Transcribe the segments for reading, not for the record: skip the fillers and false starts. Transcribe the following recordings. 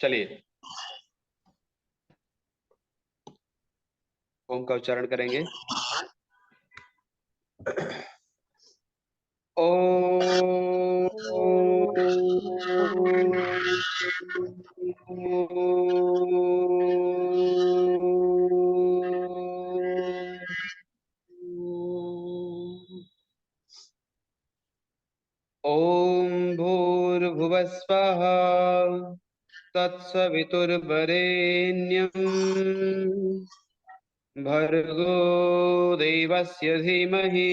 चलिए ओम का उच्चारण करेंगे। ओम। ओम भूर्भुवः स्वः तत्सवितुर्वरेण्यं भर्गो देवस्य धीमहि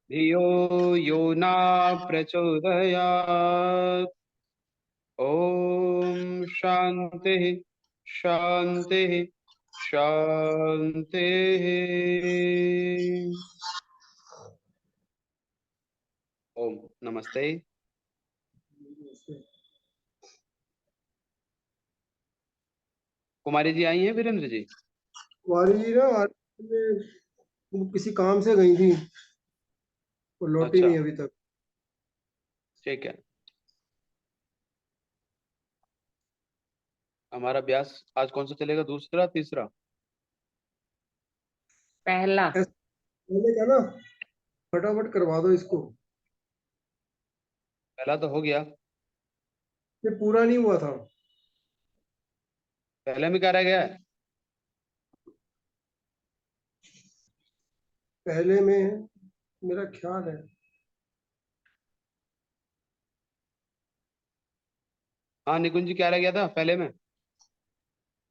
धियो यो न प्रचोदयात्। ओम शांति शांति शांति। ओम नमस्ते। कुमारी जी आई हैं वीरेंद्र जी? कुमारी जी ना वो किसी काम से गई थी, वो लौटी अच्छा नहीं अभी तक। ठीक है। हमारा अभ्यास आज कौन सा चलेगा? दूसरा तीसरा? पहला। पहले क्या ना, फटाफट करवा दो इसको। पहला तो हो गया। ये पूरा नहीं हुआ था। पहले में क्या रह गया है? पहले में मेरा ख्याल है, हाँ निकुंज जी क्या रह गया था पहले में?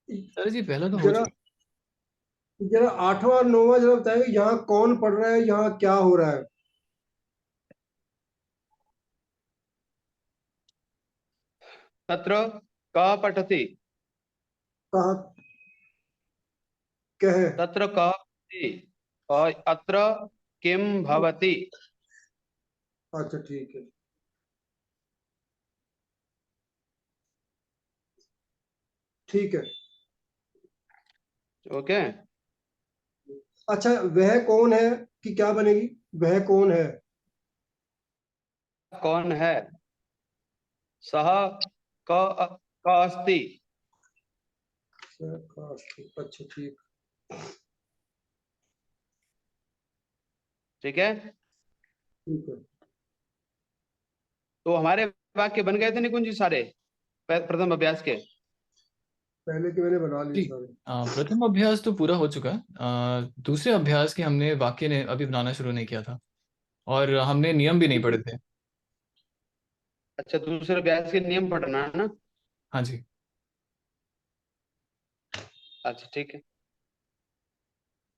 सर जी पहला तो हो जरा चुका। जरा 8वां और 9वां जरा बताएंगे, यहाँ कौन पढ़ रहा है, यहाँ क्या हो रहा है। तत्र कः पठति? कहा कह। तत्र कः पठति और अत्र किम भवति? अच्छा ठीक है। ठीक है। ओके। अच्छा, वह कौन है कि क्या बनेगी? वह कौन है? कौन है? सह क क अस्ति। अच्छा ठीक। ठीक है। ठीक है। तो हमारे वाक्य बन गए थे निकुंज जी सारे प्रथम अभ्यास के। पहले के मैंने बना लिए जी सारे। प्रथम अभ्यास तो पूरा हो चुका है। दूसरे अभ्यास के हमने वाक्य ने अभी बनाना शुरू नहीं किया था और हमने नियम भी नहीं पढ़े थे। अच्छा दूसरे अभ्यास के नियम पढ़ना है ना? हाँ जी। अच्छा ठीक है।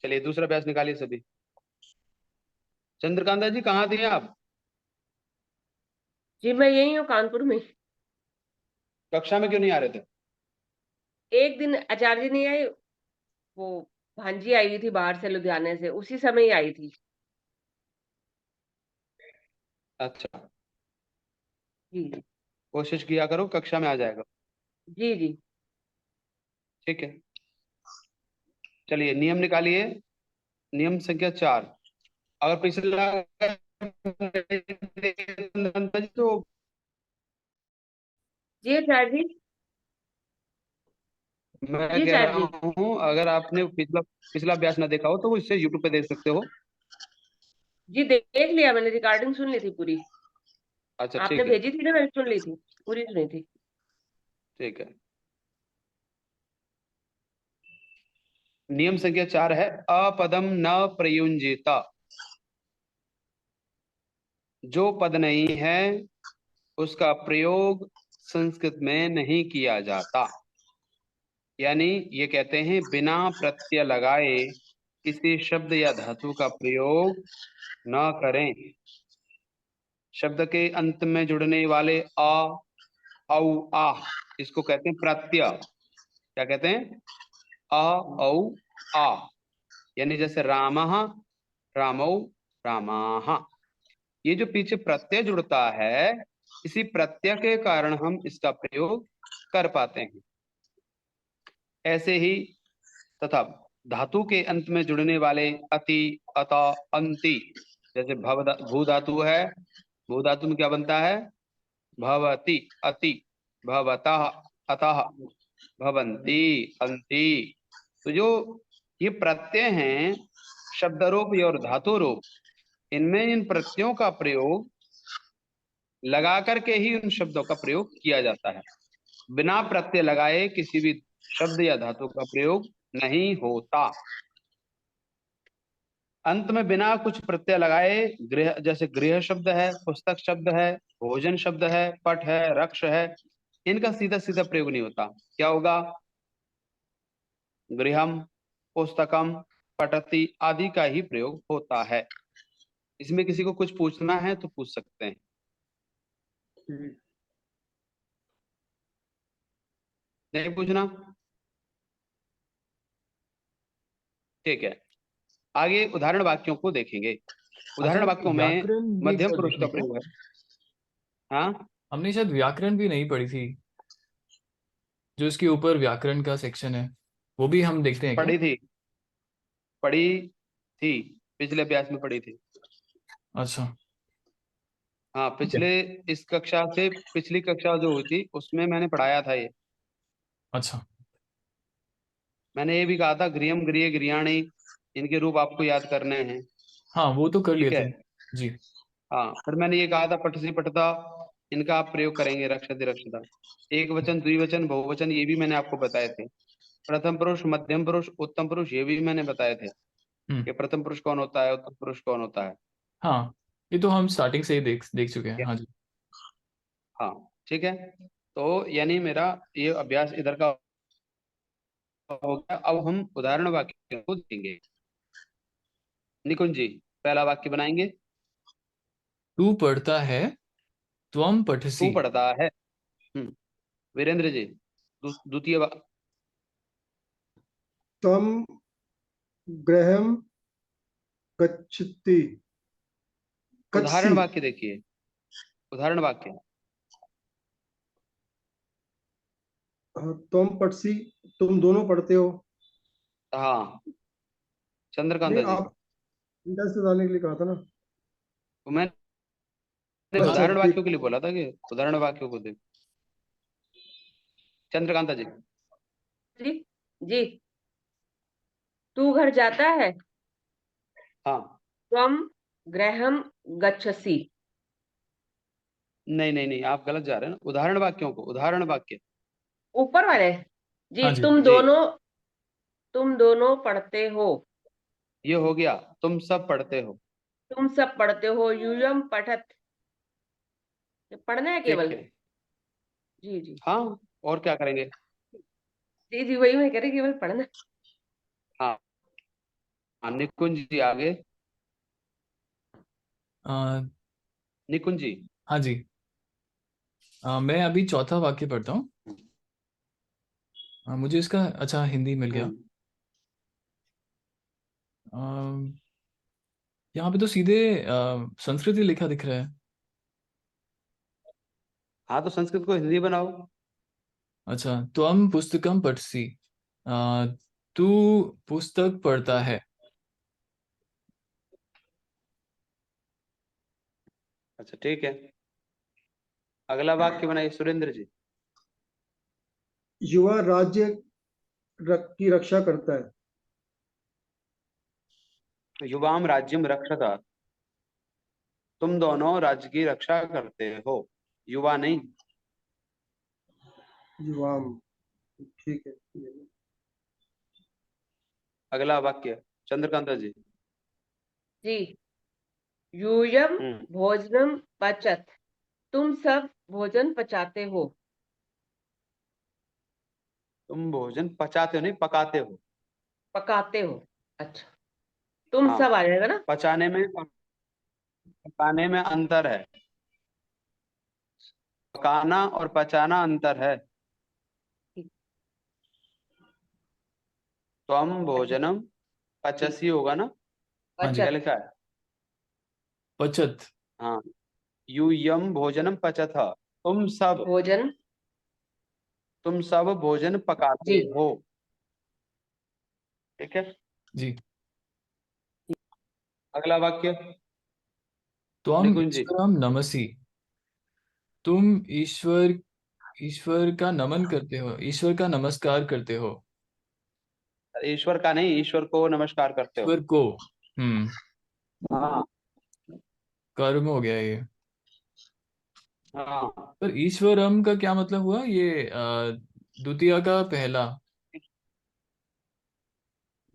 चलिए दूसरा अभ्यास निकालिए सभी। चंद्रकांता जी कहाँ थे आप? जी मैं यही हूँ कानपुर में। कक्षा में क्यों नहीं आ रहे थे? एक दिन आचार्य जी नहीं आए, वो भांजी आई हुई थी बाहर से, लुधियाने से, उसी समय ही आई थी। अच्छा जी कोशिश किया करो कक्षा में आ जाएगा। जी जी। ठीक है। चलिए नियम निकालिए। नियम संख्या 4। अगर पिछला तो जी आचार्य जी। मैं जी कह आचार्य रहा जी। हूँ अगर आपने पिछला पिछला अभ्यास ना देखा हो तो वो इससे यूट्यूब पे देख सकते हो। जी देख लिया मैंने, रिकॉर्डिंग सुन ली थी पूरी। अच्छा आपने ठीक है, भेजी थी ना, मैंने सुन ली थी, पूरी सुनी थी। ठीक है। नियम संख्या 4 है, अपदम न प्रयुंजेता। जो पद नहीं है उसका प्रयोग संस्कृत में नहीं किया जाता। यानी ये कहते हैं बिना प्रत्यय लगाए किसी शब्द या धातु का प्रयोग न करें। शब्द के अंत में जुड़ने वाले अ, औ, आ, इसको कहते हैं प्रत्यय। क्या कहते हैं? अ, औ, आ। यानी जैसे रामः, रामौ, रामाः। ये जो पीछे प्रत्यय जुड़ता है, इसी प्रत्यय के कारण हम इसका प्रयोग कर पाते हैं। ऐसे ही तथा धातु के अंत में जुड़ने वाले अति, अत, अंति, जैसे भू धातु है, भू धातु में क्या बनता है? भवति, अति, भवतः, अतः, भवन्ति, अन्ति। तो जो ये प्रत्यय हैं, शब्द रूप और धातु रूप, इनमें इन प्रत्ययों का प्रयोग लगा करके ही उन शब्दों का प्रयोग किया जाता है। बिना प्रत्यय लगाए किसी भी शब्द या धातु का प्रयोग नहीं होता। अंत में बिना कुछ प्रत्यय लगाए गृह, जैसे गृह शब्द है, पुस्तक शब्द है, भोजन शब्द है, पट है, रक्ष है, इनका सीधा सीधा प्रयोग नहीं होता। क्या होगा? गृहम, पुस्तकम, पठति आदि का ही प्रयोग होता है। इसमें किसी को कुछ पूछना है तो पूछ सकते हैं। नहीं पूछना? ठीक है, आगे उदाहरण वाक्यों को देखेंगे। उदाहरण आचार्य वाक्यों में व्याकरण भी एक मध्यम बार पुरुष का देखेंगे क्या? प्रयोग है। हाँ, हमने शायद व्याकरण भी नहीं पढ़ी थी, जो इसके ऊपर व्याकरण का सेक्शन है, वो भी हम देखते हैं क्या? पढ़ी थी, पढ़ी थी, पिछले अभ्यास में पढ़ी थी। अच्छा। हाँ, ठीक है। पिछले, इस कक्षा से पिछली कक्षा जो हुई थी उसमें मैंने पढ़ाया था ये। अच्छा। मैंने ये भी कहा था, गृहम, गृह, गृहाणी, इनके रूप आपको याद करने हैं। हाँ, वो तो कर लिए ठीक है। थे। जी। हाँ, फिर मैंने ये कहा था पठसी, पठता, इनका आप प्रयोग करेंगे, रक्षति, रक्षता। एक वचन, द्विवचन, बहुवचन, ये भी मैंने आपको बताए थे। प्रथम पुरुष, मध्यम पुरुष, उत्तम पुरुष, ये भी मैंने बताए थे हम्म। कि प्रथम पुरुष कौन होता है, उत्तम पुरुष कौन होता है। हाँ, ये तो हम स्टार्टिंग से ही देख देख चुके हैं। ठीक हाँ है? जी। हाँ, ठीक है। तो यानी मेरा ये अभ्यास इधर का हो गया। अब हम उदाहरण वाक्य को देखेंगे। निकुंज जी, पहला वाक्य बनाएंगे। तू पढ़ता है, त्वम तू पठसी। पढ़ता है। वीरेंद्र जी, द्वितीय तम गृहम गच्छति, उदाहरण गच्छसि। वाक्य देखिए, उदाहरण वाक्य। हाँ, तुम पढ़सी, तुम दोनों पढ़ते हो। हाँ, चंद्रकांता नहीं, जी, आप इंडेक्स से डालने के लिए कहा था ना। तो मैंने अच्छा उदाहरण ठीक। वाक्यों के लिए बोला था कि उदाहरण वाक्यों को देख। चंद्रकांता जी। जी जी। तू घर जाता है, हाँ, त्वम गृहम गच्छसि। नहीं नहीं नहीं, आप गलत जा रहे हैं ना, उदाहरण वाक्यों को, उदाहरण वाक्य। ऊपर वाले। जी, हाँ जी। जी, तुम दोनों पढ़ते हो। ये हो गया, तुम सब पढ़ते हो। तुम सब पढ़ते हो, यूयम पठत। ये पढ़ना है ठीक केवल। है। जी जी। हाँ, और क्या करेंगे? जी जी, वही मैं कह रही, केवल पढ़ना। हाँ, हाँ, निकुंज जी आगे। आ, निकुंज जी। हाँ जी। मैं अभी चौथा वाक्य पढ़ता हूँ। मुझे इसका अच्छा हिंदी मिल गया। हम्म, आ, यहाँ पे तो सीधे संस्कृत ही लिखा दिख रहा है। हाँ, तो संस्कृत को हिंदी बनाओ। अच्छा, त्वम पुस्तकम पठसी। आ, तू पुस्तक पढ़ता है। अच्छा ठीक है, अगला वाक्य बनाइए सुरेंद्र जी। युवा राज्य की रक्षा करता है। युवाम राज्यम रक्षता। तुम दोनों राज्य की रक्षा करते हो, युवा नहीं। युवाम, ठीक है। अगला वाक्य चंद्रकांता जी। जी। यूयम हम्म। भोजनम पचत, तुम सब भोजन पचाते हो। तुम भोजन पचाते हो नहीं, पकाते हो। पकाते हो, अच्छा। तुम हाँ, सब आ जाएगा ना। पचाने में और पकाने में अंतर है। पकाना और पचाना अंतर है। त्वम अच्छा। भोजनम जी। पचसी होगा ना, हाँ जी, क्या पचत। लिखा है? पचत। हाँ, यूयम भोजनम पचथ, भोजन। तुम सब भोजन पकाते जी। हो। ठीक है। जी। अगला वाक्य त्वम निकुंज जी। ईश्वरम नमसि, तुम ईश्वर ईश्वर का नमन करते हो, ईश्वर का नमस्कार करते हो। ईश्वर का नहीं, ईश्वर को नमस्कार करते हो। ईश्वर को। हम्म। हाँ। कर्म हो गया ये। हाँ, पर ईश्वरम का क्या मतलब हुआ ये? द्वितीय का पहला।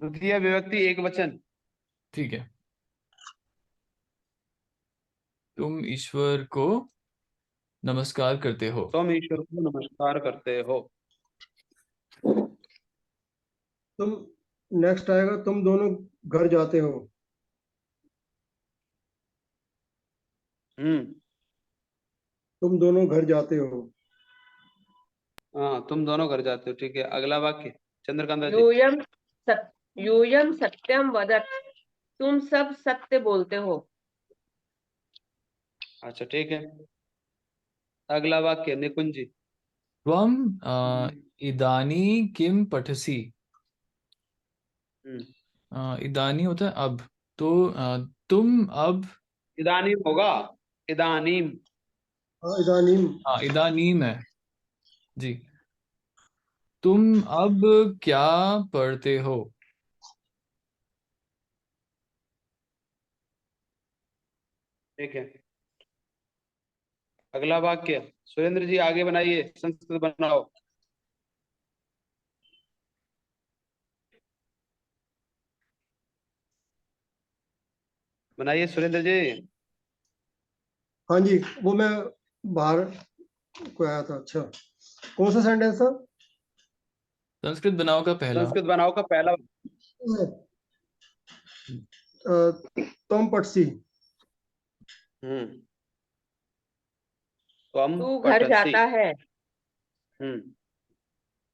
द्वितीय विभक्ति एक वचन। ठीक है। तुम ईश्वर को नमस्कार करते हो। तुम ईश्वर को नमस्कार करते हो। तुम, नेक्स्ट आएगा, तुम दोनों घर जाते हो। हम्म। तुम दोनों घर जाते हो। हाँ, तुम दोनों घर जाते हो। ठीक है, अगला वाक्य चंद्रकांता जी। यूयम यूयम सत्यम वदत, तुम सब सत्य बोलते हो। अच्छा, ठीक है। अगला वाक्य निकुंज जी। त्वम इदानी किम पठसी। हम्म। इदानी होता है अब। तो तुम अब। इदानीम होगा, इदानीम। हाँ, इदानीम। हाँ, इदानीम है। जी। तुम अब क्या पढ़ते हो? ठीक है। अगला वाक्य सुरेंद्र जी आगे बनाइए, संस्कृत बनाओ। बनाइए सुरेंद्र जी। हाँ जी, वो मैं बाहर को आया था। अच्छा, कौन सा सेंटेंस था? संस्कृत बनाओ का पहला। संस्कृत बनाओ का पहला। तुम पटसी। हम्म। त्वम तू घर पठसी। जाता है। हम्म।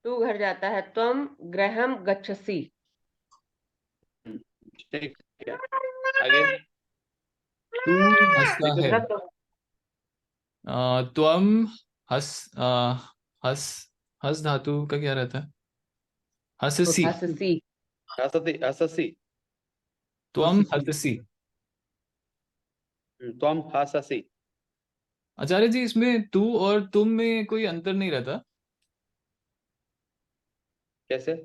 तू घर जाता है, त्वम गृहम गच्छसि। हम्म, ठीक है। आगे तू हंसता निकुंज है। जी। मतलब तो त्वम हस हस हस धातु का क्या रहता है? हससी। हंससी। हंससी। हसती हससी। त्वम हंससी। हससी। त्वम हससी। आचार्य जी, इसमें तू और तुम में कोई अंतर नहीं रहता? कैसे?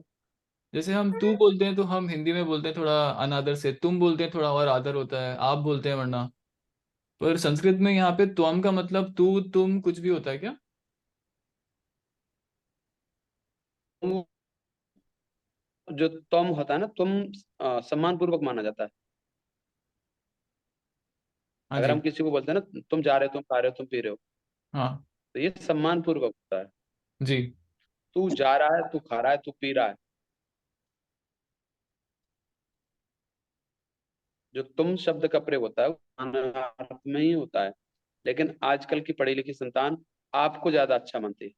जैसे हम तू बोलते हैं तो हम हिंदी में बोलते हैं थोड़ा अनादर से, तुम बोलते हैं थोड़ा और आदर होता है, आप बोलते हैं वरना। पर संस्कृत में यहाँ पे त्वम का मतलब तू तुम कुछ भी होता है क्या? तुम, जो तुम होता है ना, तुम सम्मान पूर्वक माना जाता है। हाँ अगर जी। हम किसी को बोलते हैं ना, तुम जा रहे हो, तुम खा रहे हो, तुम पी रहे हो, हाँ तो ये सम्मान पूर्वक होता है। जी। तू जा रहा है, तू खा रहा है, तू पी रहा है, जो तुम शब्द का प्रयोग होता है वो मानवार्थ में ही होता है। लेकिन आजकल की पढ़ी लिखी संतान आपको ज्यादा अच्छा मानती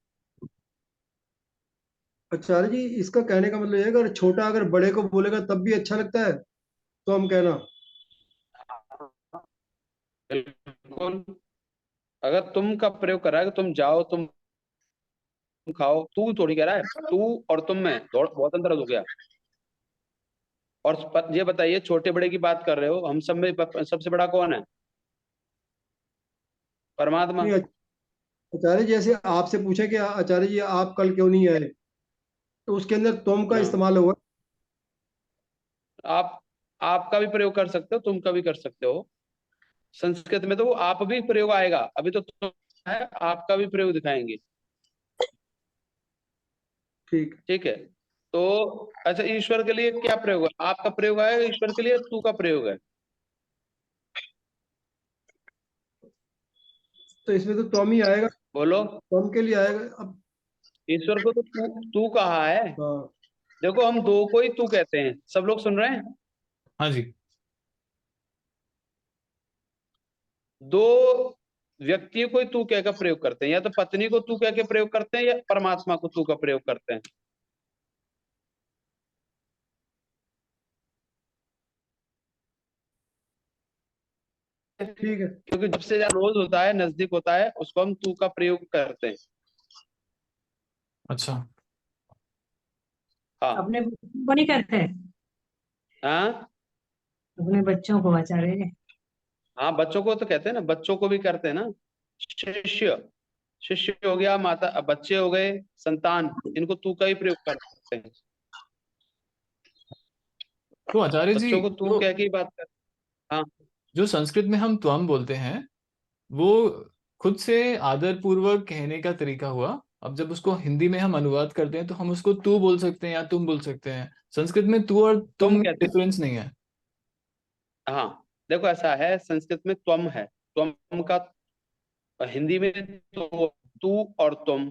आचार्य जी, इसका कहने का मतलब ये है, अगर छोटा अगर बड़े को बोलेगा तब भी अच्छा लगता है, तो हम कहना। है। बिल्कुल। अगर तुम का प्रयोग कर रहा है कि तुम जाओ, तुम खाओ, तू थोड़ी कह रहा है, तू और तुम में बहुत अंतर हो गया। और ये बताइए, छोटे बड़े की बात कर रहे हो, हम सब में सबसे बड़ा कौन है? परमात्मा। नहीं, आचार्य जी, जैसे आपसे पूछे कि आचार्य जी आप कल क्यों नहीं आए, तो उसके अंदर तुम का हाँ, इस्तेमाल होगा। आप आपका भी प्रयोग कर सकते हो, तुम का भी कर सकते हो। संस्कृत में तो वो आप भी प्रयोग आएगा, अभी तो तुम है, आपका भी प्रयोग दिखाएंगे। ठीक। ठीक है, तो अच्छा ईश्वर के लिए क्या प्रयोग है? आपका प्रयोग आएगा ईश्वर के लिए, तू का प्रयोग है। तो इसमें तो त्वम ही आएगा, बोलो। त्वम के लिए आएगा अब। ईश्वर को तो तू कहा है। हाँ देखो हम दो को ही तू कहते हैं, सब लोग सुन रहे हैं? हाँ जी। दो व्यक्तियों को ही तू कह कर प्रयोग करते हैं, या तो पत्नी को तू कह के प्रयोग करते हैं, या परमात्मा को तू का प्रयोग करते हैं। ठीक है। क्योंकि जब से ज्यादा रोज होता है, नजदीक होता है, उसको हम तू का प्रयोग करते हैं। अच्छा। हाँ अपने बच्चों को नहीं करते हैं, हाँ अपने बच्चों को आचार्य जी। हाँ, बच्चों को तो कहते हैं ना, बच्चों को भी करते हैं ना। शिष्य, शिष्य हो गया, माता, बच्चे हो गए, संतान, इनको तू का ही प्रयोग करते हैं। तो आचार्य जी, बच्चों को तू तो कह के ही बात कर। हाँ जो संस्कृत में हम त्वम बोलते हैं, वो खुद से आदर पूर्वक कहने का तरीका हुआ। अब जब उसको हिंदी में हम अनुवाद करते हैं तो हम उसको तू बोल सकते हैं या तुम बोल सकते हैं। संस्कृत में तू और तुम तुम में कहते हैं। डिफरेंस नहीं है। हाँ देखो ऐसा है, संस्कृत में त्वम है, त्वम का हिंदी में तो तू और तुम।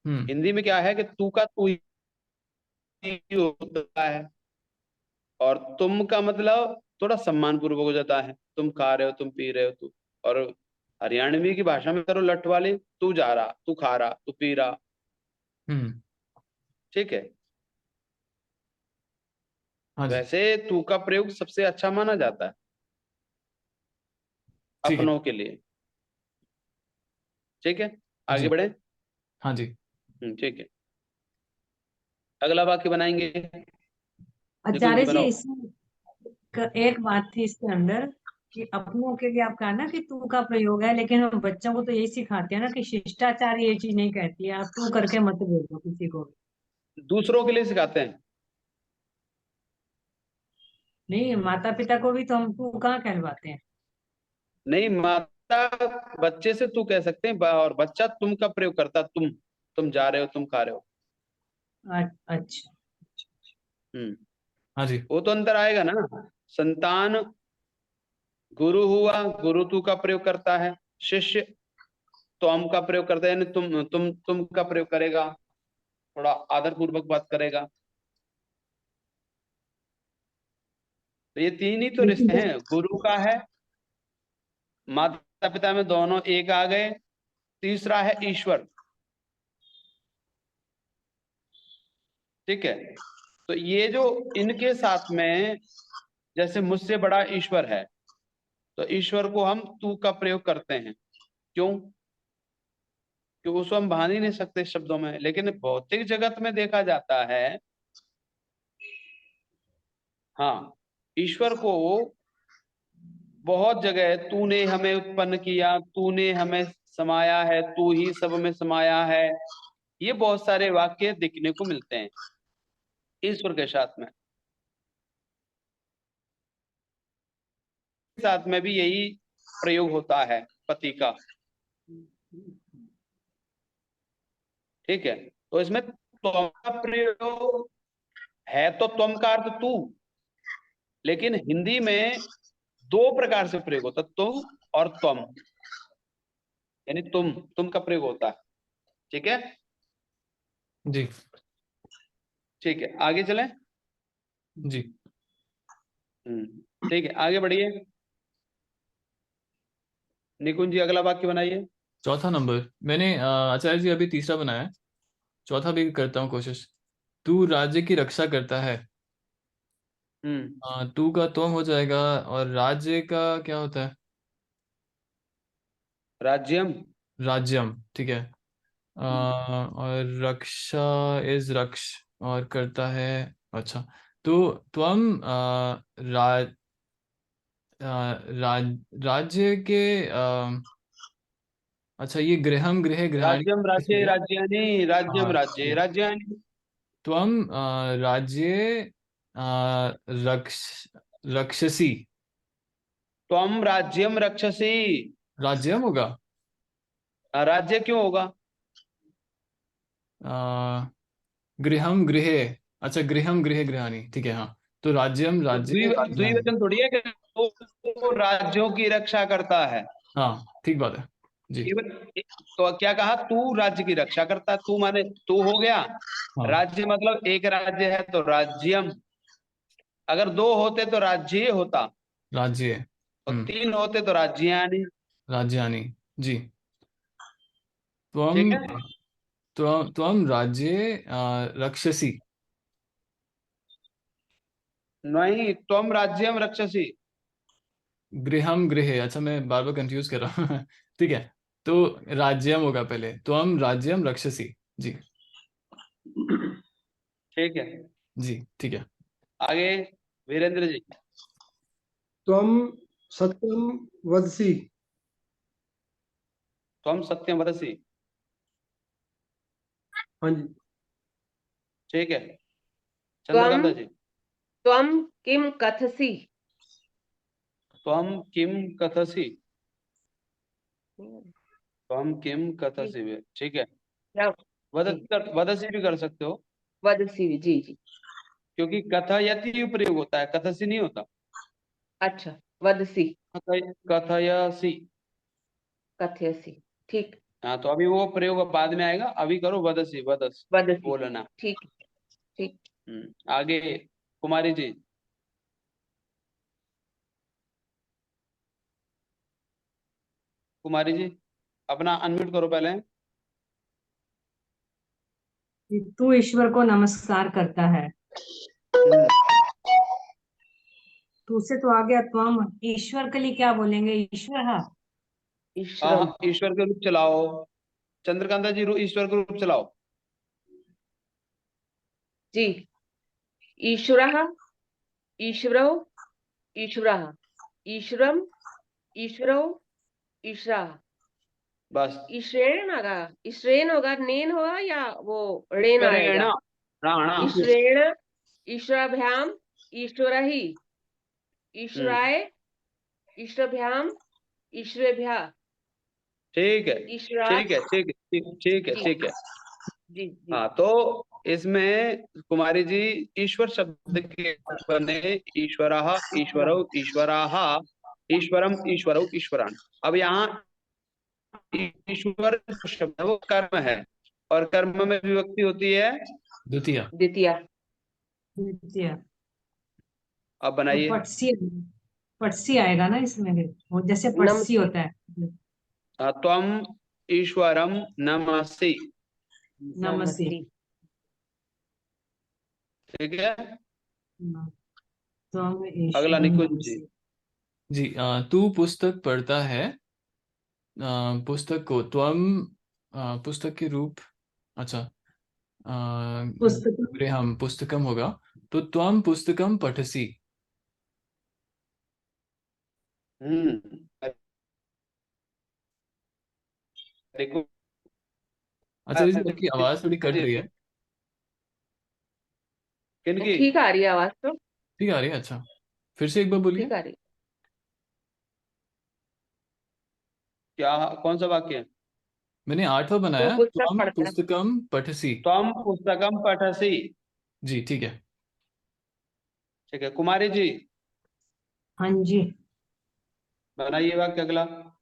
हम्म। हिंदी में क्या है कि तू का तू ही होता है, और तुम का मतलब थोड़ा सम्मान पूर्वक हो जाता है। तुम खा रहे हो, तुम पी रहे हो, तू। और हरियाणवी की भाषा में करो लठ वाली, तू जा रहा, तू खा रहा, तू पी रहा। हम्म। ठीक है, हाँ जी। वैसे तू का प्रयोग सबसे अच्छा माना जाता है ठीक है। अपनों के लिए। ठीक है, आगे जी। बढ़े। हाँ जी। ठीक है, अगला वाक्य बनाएंगे। निकुंज जी आचार्य जी, बनाओ। इसमें एक बात थी इसके अंदर कि अपनों के लिए आप कहा ना कि तू का प्रयोग है, लेकिन हम बच्चों को तो यही सिखाते हैं ना कि शिष्टाचार ये चीज नहीं कहती है, आप तू करके मत बोलो किसी को भी। दूसरों के लिए सिखाते हैं। नहीं, माता पिता को भी तो हम तू कहाँ कहलवाते हैं। नहीं, माता बच्चे से तू कह सकते हैं, और बच्चा तुम का प्रयोग करता, तुम जा रहे हो, तुम खा रहे हो। अच्छा। हम्म, हाँ जी। वो तो अंतर आएगा ना। संतान गुरु हुआ, गुरु तू का प्रयोग करता है। शिष्य त्वम का प्रयोग करता है, यानी तुम का प्रयोग करेगा, थोड़ा आदर पूर्वक बात करेगा। तो ये तीन ही तो लेकिन रिश्ते हैं, गुरु का है, माता पिता में दोनों एक आ गए, तीसरा है ईश्वर। ठीक है, तो ये जो इनके साथ में, जैसे मुझसे बड़ा ईश्वर है, तो ईश्वर को हम तू का प्रयोग करते हैं। क्यों? क्योंकि उसको हम बांध ही नहीं सकते शब्दों में। लेकिन भौतिक जगत में देखा जाता है, हाँ, ईश्वर को बहुत जगह तूने हमें उत्पन्न किया, तूने हमें समाया है, तू ही सब में समाया है, ये बहुत सारे वाक्य दिखने को मिलते हैं ईश्वर के साथ में। साथ में भी यही प्रयोग होता है पति का। ठीक है, तो इसमें त्वम का प्रयोग है, तो त्वम का अर्थ तू, लेकिन हिंदी में दो प्रकार से प्रयोग होता है, तुम और त्वम, यानी तुम का प्रयोग होता है। ठीक है। जी। ठीक है, आगे चलें। जी। ठीक है, आगे बढ़िए। निकुंज जी अगला वाक्य बनाइए। चौथा नंबर मैंने आचार्य जी अभी तीसरा बनाया है। चौथा भी करता हूँ कोशिश। तू राज्य की रक्षा करता है। हम्म, तू का तुम हो जाएगा, और राज्य का क्या होता है? राज्यम। राज्यम, ठीक है। और रक्षा इज रक्ष, और करता है। अच्छा, तो त्वम राज्य के अच्छा, ये गृहम गृह गृहाणी राज्यम किस हो राज्य गया? राज्यानि, राज्यम हाँ, राज्य राज्यानि। त्वम राज्य रक्ष रक्षसी। त्वम राज्यम रक्षसी। राज्यम होगा। राज्य क्यों होगा? गृहम गृहे। अच्छा, गृहम गृहे गृहाणी, ठीक है, हाँ। तो राज्यम तो राज्य राजधानी। द्विवचन थोड़ी है कि वो राज्यों की रक्षा करता है। हाँ, ठीक बात है जी। केवल तो क्या कहा, तू राज्य की रक्षा करता है, तू माने तू हो गया। हाँ, राज्य मतलब एक राज्य है तो राज्यम, अगर दो होते तो राज्य होता, राज्य। और तीन होते तो राज्यानि। राज्यानी। जी। त्वम ठीक है। त्वम त्वम राज्ये रक्षसी। नहीं, त्वम राज्यम रक्षसी। गृहम गृहे, अच्छा मैं बार बार कंफ्यूज कर रहा हूँ ठीक है। तो राज्यम होगा पहले, त्वम राज्यम रक्षसी। जी। ठीक है, जी, ठीक है। आगे वीरेंद्र जी। त्वम सत्यम वदसी। त्वम सत्यम वदसी। हाँ जी। ठीक है, त्वम चंद्रकांता जी। त्वम किम कथसी। त्वम किम कथसी। त्वम किम जी कथसी, ठीक है। क्या- जी वदसी भी कर सकते हो, वदसी, जी जी। क्योंकि कथयति प्रयोग होता है, कथसी नहीं होता। अच्छा, वदसी, कथयसी। कथयसी, ठीक। हाँ, तो अभी वो प्रयोग बाद में आएगा, अभी करो वदसी, वदस वदसी, बोलना। ठीक ठीक। आगे कुमारी जी। कुमारी जी, अपना अनम्यूट करो पहले। तू ईश्वर को नमस्कार करता है। हम्म, तू से तो आ गया त्वम। ईश्वर के लिए क्या बोलेंगे? ईश्वर। हाँ। हाँ ईश्वरम, हाँ, ईश्वर के रूप चलाओ। चंद्रकांता जी, ईश्वर के रूप चलाओ। जी। ईश्वरः, ईश्वरौ, ईश्वरः, ईश्वरम, ईश्वरौ, ईश्वरः। बस। ईश्वरेण होगा, ईश्वरेण होगा, नेन होगा या वो ऋण करेण आएगा? राणा। ईश्वरेण, ईश्वराभ्याम, ईश्वरहि, हम्म, ईश्वराय, ईश्वरभ्याम, ईश्वरेभ्यः, ठीक है, ईश्वरात्। ठीक है, ठीक है, ठीक है, जी ठीक है। जी जी। हाँ, तो इसमें कुमारी जी, ईश्वर शब्द के बने ईश्वरः, ईश्वरौ, ईश्वराः, ईश्वरम, ईश्वरौ, ईश्वरान्। अब यहाँ ईश्वर जो शब्द है वो कर्म है, और कर्म में विभक्ति होती है द्वितीय। द्वितीय। द्वितीय। अब तो बनाइए। पटसी, पटसी आएगा ना इसमें भी, वो जैसे पटसी नमसी, होता है। त्वम ईश्वरम नमसि। नमसी। नमसी। ठीक है, तो हम अगला ईश्वर निकुंज जी। नमसी। जी। तू पुस्तक पढ़ता है। पुस्तक को त्वम पुस्तक के रूप। अच्छा। पुस्तक। गृहम पुस्तकम होगा। तो त्वम पुस्तकम पठसी। हम्म, निकुंज अच्छा जी, आपकी आवाज थोड़ी कट जी, रही है। किनकी? ठीक आ रही है आवाज तो। ठीक आ रही है, अच्छा। फिर से एक बार बोलिए। ठीक आ रही है। क्या, कौन सा वाक्य है? मैंने आठवां तू बनाया, पुस्तक त्वम पढ़ता है। पुस्तकम पठसी। त्वम पुस्तकम पठसि। जी, ठीक है। ठीक है, कुमारी जी, हाँ जी। बनाइए वाक्य अगला।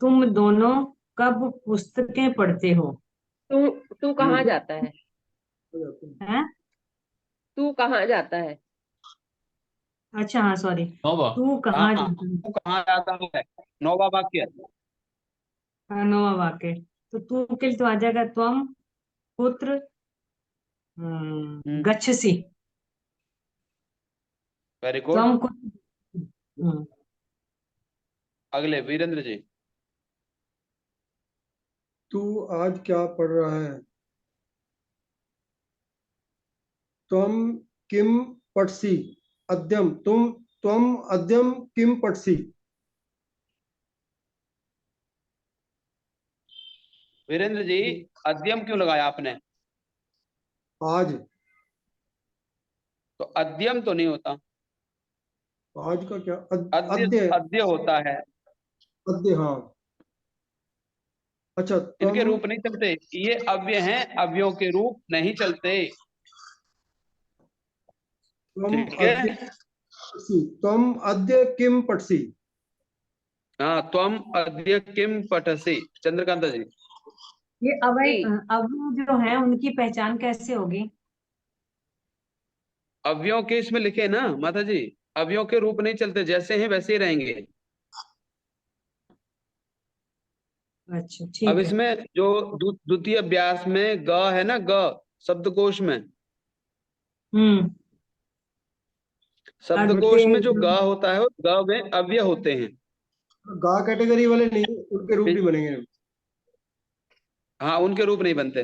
तुम दोनों कब पुस्तकें पढ़ते हो? तू तू कहाँ हम्म, जाता है? हैं? तू कहाँ जाता है? अच्छा, हाँ, सॉरी। नौवा। तू कहाँ हाँ, जाता है? तू कहाँ जाता है, नौवा वाक्य। हाँ, नौवा वाक्य। तो तू के लिए तो आ जाएगा त्वम पुत्र हम्म, गच्छसि। Very good. त्वम कुत्र। अगले वीरेंद्र जी। तू आज क्या पढ़ रहा है? त्वम किम पठसि अद्यम। त्वम अद्यम किम पठसि। वीरेंद्र जी, अद्यम क्यों लगाया आपने? आज। तो अद्यम तो नहीं होता। आज का क्या अद्य अद्य अद्य होता है, अद्य, हाँ। अच्छा, इनके तम रूप नहीं चलते, ये अव्यय हैं, अव्ययों के रूप नहीं चलते। तम ठीक है। अद्य पठसि, तम अद्य किम पठसि। हाँ, त्वम अद्य किम पठसि, चंद्रकांता जी। ये अवय जी, अवयव जो है उनकी पहचान कैसे होगी? अव्ययों के इसमें लिखे ना माता जी, अव्ययों के रूप नहीं चलते, जैसे हैं वैसे ही रहेंगे। अच्छा, अब ठीक है। इसमें जो द्वितीय अभ्यास में ग है ना, ग शब्दकोश में, हम्म। शब्दकोश में जो ग होता है वो ग में अव्यय होते हैं। गा कैटेगरी वाले नहीं, उनके रूप नहीं बनेंगे। हाँ, उनके रूप नहीं बनते।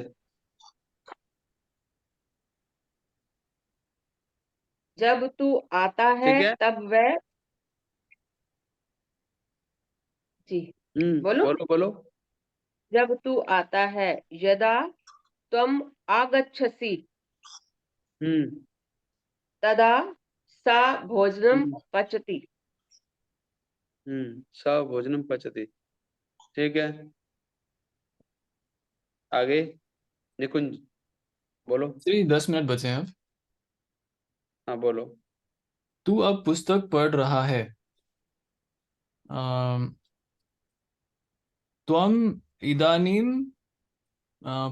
जब तू आता है ठीक है। तब वह, जी बोलो। बोलो बोलो। जब तू आता है, यदा त्वम आगच्छसि, हम्म तदा सा भोजनम हम्म पचति। स भोजनम पचति। ठीक है, आगे निकुंज बोलो। श्री 10 मिनट बचे हैं अब। हाँ बोलो। तू अब पुस्तक पढ़ रहा है। अम, त्वम इदानीं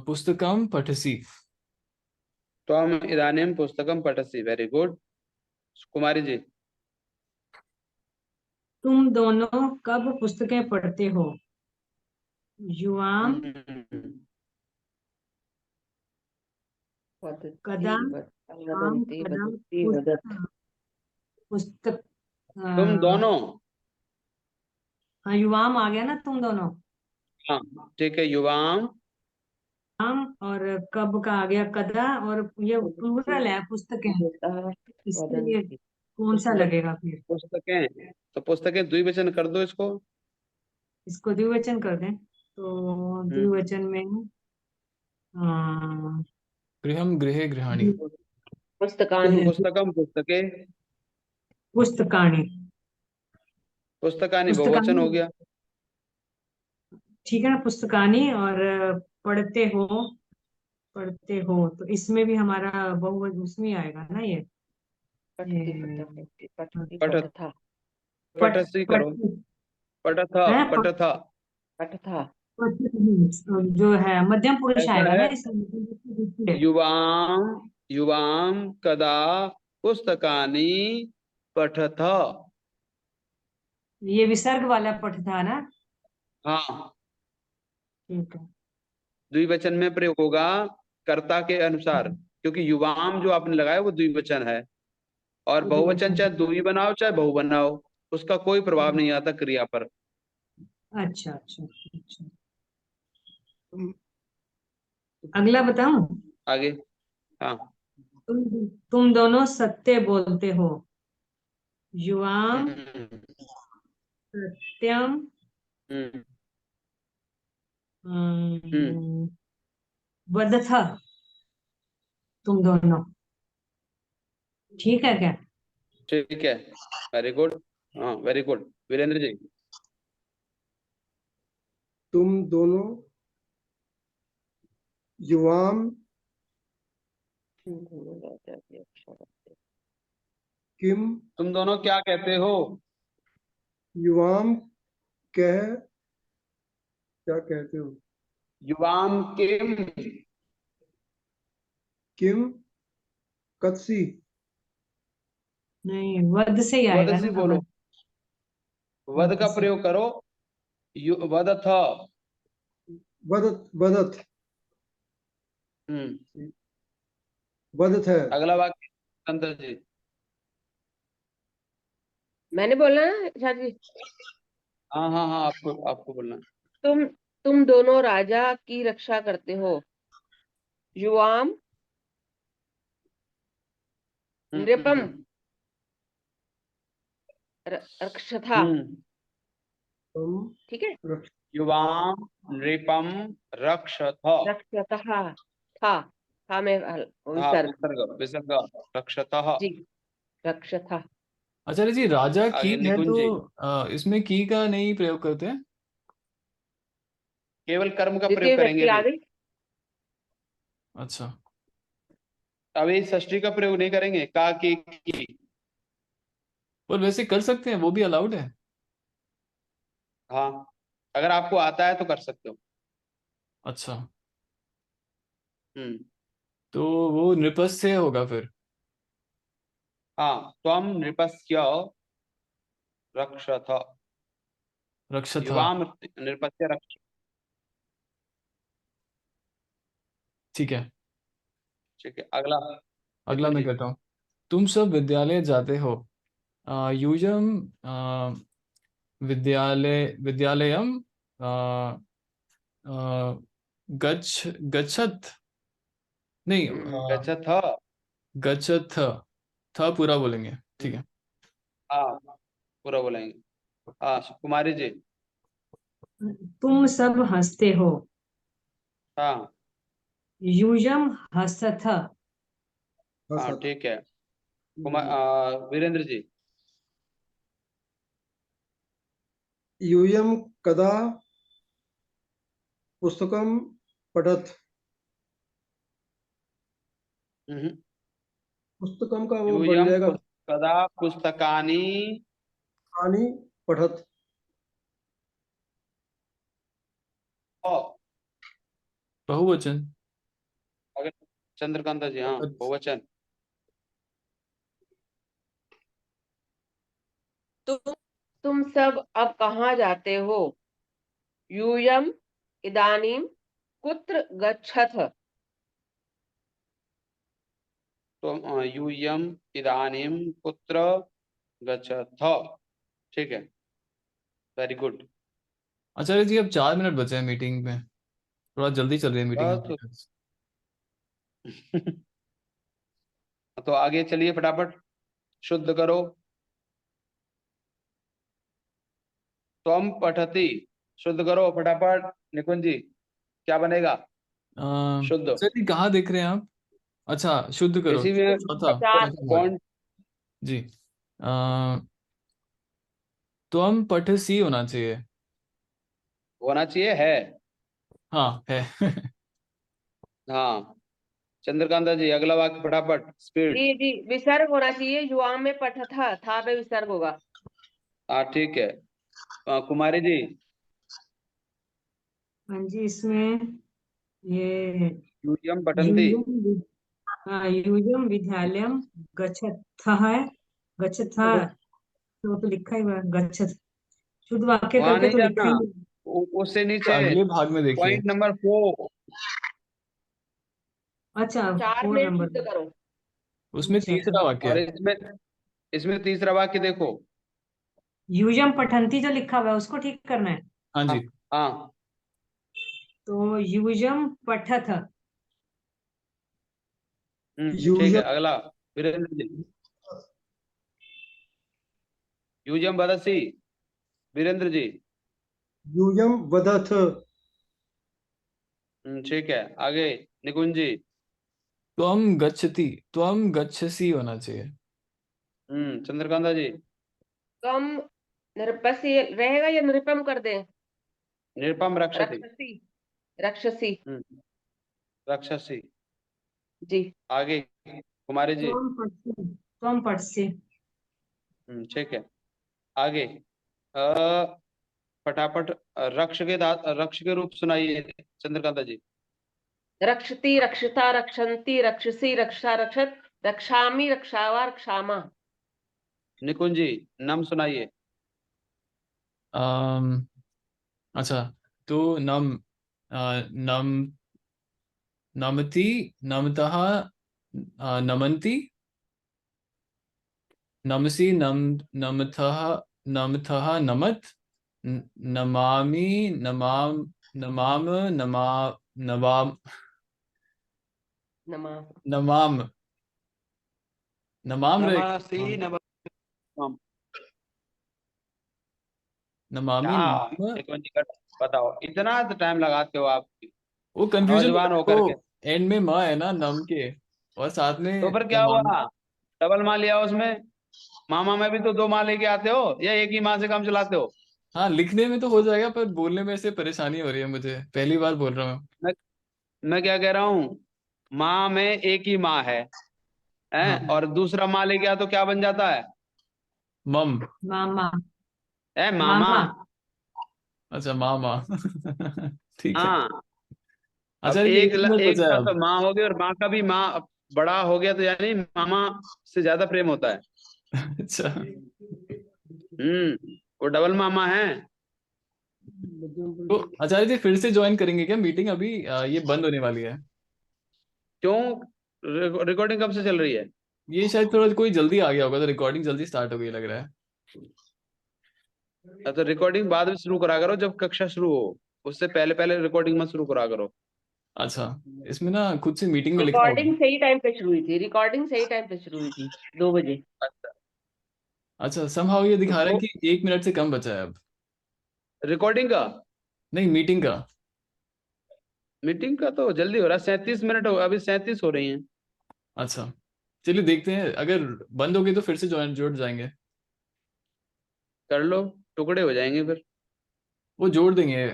पुस्तकं पठसि। त्वम इदानीं पुस्तकं पठसि, वेरी गुड। कुमारी जी। तुम दोनों कब पुस्तकें पढ़ते हो? युवाम हम्म, वदति कदा आम वदन्ति कदा वदति वदत्। पुस्तक तुम दोनों। हाँ, युवाम आ गया ना, तुम दोनों। हाँ ठीक है, युवाम। आम और कब का आ गया कदा, और ये प्लूरल है पुस्तकें, इसके लिए वदन्ति कौन सा लगेगा फिर? पुस्तकें, तो पुस्तकें द्विवचन कर दो इसको। इसको द्विवचन कर दें तो हम्म द्विवचन में हाँ, गृहं गृहे गृहाणि। पुस्तकानि। पुस्तकम पुस्तके, पुस्तकानि। पुस्तकानि बहुवचन हो पुस्तकानि, गया। ठीक है ना, पुस्तकानि। और पढ़ते हो, पढ़ते हो तो इसमें भी हमारा बहुवचन उसमें ही आएगा ना ये। पठति पठति पठति पठ पठथा पठ पठसी पठ करो, पठथ है पठ पठथ। पठथा। पठ जो है मध्यम पुरुष ऐसा आएगा ना है, इसमें। युवाम युवाम कदा पुस्तकानि पठथ। ये विसर्ग वाला पठ था ना। हाँ, ठीक है। द्विवचन में प्रयोग होगा कर्ता के अनुसार, क्योंकि युवाम जो आपने लगाया वो द्विवचन है, और ये बहुवचन द्विवचन। चाहे द्वि बनाओ चाहे बहु बनाओ, उसका कोई प्रभाव नहीं आता क्रिया पर। अच्छा अच्छा अच्छा। अगला बताऊं? आगे। हाँ। तुम तुम दोनों सत्य बोलते हो। युवाम हम्म सत्यम हम्म हम्म, अम, वदथ। तुम दोनों, ठीक है क्या? ठीक है, वेरी गुड। हाँ वेरी गुड, वीरेंद्र जी। तुम दोनों युवाम किम, तुम दोनों क्या कहते हो? युवाम कह, क्या कहते हो? युवाम किम, किम कत्सी, नहीं, वध से ही वद आएगा से ना, बोलो, वध। वद वध का से। प्रयोग करो। वदथ। वदत वदत, हम्म वदत है। अगला वाक्य अंतर जी। मैंने बोला ना झा जी। हाँ हाँ हाँ, आपको आपको बोलना है। तुम दोनों राजा की रक्षा करते हो। युवाम नृपम हम्म रक्षथा। तुम ठीक है, रक्ष, युवाम नृपम रक्षथ। रक्षतः था में हाँ, विसर्ग। विसर्ग विसर्ग, रक्षतः। जी, रक्षथा। आचार्य जी राजा की आगे है निकुंज तो जी। इसमें की का नहीं प्रयोग करते हैं। केवल कर्म का द्वितीय प्रयोग करेंगे व्यक्ति आ अभी। गई। अच्छा, अभी षष्ठी का प्रयोग नहीं करेंगे, का की। पर वैसे कर सकते हैं, वो भी अलाउड है। हाँ, अगर आपको आता है तो कर सकते हो। अच्छा, हम्म। तो वो नृपस्य होगा फिर। हाँ, त्वम नृपस्य रक्षथ। रक्षथा। युवाम नृपस्य रक्ष। ठीक है, ठीक है, अगला अगला निकुंज मैं जी। करता हूँ। तुम सब विद्यालय जाते हो। यूजम विद्यालय विद्यालयम आ, आ, गच्छत नहीं, गच्छथ। गच्छथ। था पूरा बोलेंगे, ठीक है। हाँ, पूरा बोलेंगे। हाँ, कुमारी जी। तुम सब हंसते हो। हाँ। यूयम हसथ। हाँ, हसत। ठीक है। वीरेंद्र जी। यूयम कदा पुस्तकम पठत। हम्म। पुस्तकम का वो बन यूयम जाएगा। कदा पुस्तकानि आनी पठत। बहुवचन। अगर चंद्रकांता जी, हाँ, पठत। बहुवचन। तुम सब अब कहाँ जाते हो। यूयम इदानीं कुत्र गच्छथ। तो यूयम इदानीम कुत्र गच्छथ। ठीक है, वेरी गुड। आचार्य जी अब 4 मिनट बचे हैं मीटिंग में, थोड़ा जल्दी चल रही है मीटिंग बस। हमारी। तो आगे चलिए फटाफट, शुद्ध करो। त्वम पठति, शुद्ध करो फटाफट निकुंज जी, क्या बनेगा? शुद्ध। आचार्य जी कहाँ देख रहे हैं आप? अच्छा, शुद्ध करो। इसी में चौथा चार। चौथा भाग। पॉइंट जी। त्वम पठसी होना चाहिए। होना चाहिए है। हाँ है। हाँ, चंद्रकांता जी अगला वाक्य फटाफट, स्पीड। जी जी, विसर्ग होना चाहिए। युवा में पठ था पे विसर्ग होगा। हाँ, ठीक है। कुमारी जी। हाँ जी, इसमें ये यूयम पठन्ति। यूयम यूयम विद्यालयम गच्छथ है। गच्छथ तो लिखा ही हुआ है, गच्छथ। शुद्ध वाक्य वहां करके नहीं तो लिखा जाना, ही नहीं। उससे नीचे, अगले भाग में देखिए। Point number 4। अच्छा, 4 में नंबर। शुद्ध करो। उसमें अच्छा, तीसरा वाक्य और है। इसमें तीसरा वाक्य देखो। यूयम पठंती जो लिखा हुआ है उसको ठीक करना है। हाँ हाँ। जी। हाँ। तो यूयम पठथ। ठीक है, यूयम अगला वीरेंद्र जी। यूयम वदसि, वीरेंद्र जी। यूयम वदथ। ठीक है, आगे निकुंज जी। त्वम गच्छसी होना चाहिए। चंद्रकांता जी। कम नृपसी रहेगा या नृपम कर दें। निरुपम रक्षति। रक्षसी। रक्षसी। हम्म, रक्षसी। जी। आगे कुमारी जी। त्वम पठसी। ठीक है, आगे फटाफट रक्ष के रूप सुनाइए चंद्रकांता जी। रक्षति रक्षिता रक्षन्ति रक्षसी रक्षा रक्षत रक्षामि रक्षावा रक्षामा। निकुंज जी, नम सुनाइए। अम, अच्छा, तो नम नम नमति नमतः नमन्ति नमसि नमथः नमथः नमत नमामि नमाम नमाम नमा नवाम नमा। नमाम नमाम नमस्ते रहेगा। नम। नमामि क्या नमाम। निकुंज जी का, बताओ इतना टाइम लगाते हो आप, वो कंफ्यूजन नौजवान होता है, होकर के। वो एंड में म है ना नम के, और साथ में तो फिर क्या नमाम। हुआ, डबल मान लिया उसमें। मामा में भी तो 2 माँ लेके आते हो या एक ही माँ से काम चलाते हो? हाँ, लिखने में तो हो जाएगा, पर बोलने में से परेशानी हो रही है मुझे, पहली बार बोल रहा हूँ। मैं मैं क्या कह रहा हूँ, माँ में एक ही माँ है, हाँ, और दूसरा माँ लेके आ तो क्या बन जाता है? मम। मामा। मामा। मामा। अच्छा, मामा। ठीक है। हाँ। अच्छा, अब ये एक मिनट एक बचा है का अब। तो माँ हो गई और माँ का भी माँ बड़ा हो गया, तो यानी मामा से ज्यादा प्रेम होता है। अच्छा। वो डबल मामा है। तो आचार्य जी फिर से ज्वाइन करेंगे क्या मीटिंग? अभी ये बंद होने वाली है। क्यों? रिकॉर्डिंग कब से चल रही है? ये शायद थोड़ा कोई जल्दी आ गया होगा, तो रिकॉर्डिंग जल्दी स्टार्ट हो गई लग रहा है। तो रिकॉर्डिंग बाद में शुरू करा करो जब कक्षा शुरू हो, उससे पहले पहले रिकॉर्डिंग मत शुरू करा करो। अच्छा, इसमें ना खुद से मीटिंग में लिखना होगा। रिकॉर्डिंग सही टाइम पे शुरू हुई थी, रिकॉर्डिंग सही टाइम पे शुरू हुई थी, 2 बजे। अच्छा, समहाउ ये दिखा रहा है तो कि 1 मिनट से कम बचा है अब। रिकॉर्डिंग का, नहीं, मीटिंग का। मीटिंग का तो जल्दी हो रहा है, 37 मिनट हो, अभी 37 हो रही हैं। अच्छा, चलिए देखते हैं, अगर बंद हो गई तो फिर से ज्वाइन जुड़ जाएंगे। कर लो, टुकड़े हो जाएंगे फिर। वो जोड़ देंगे।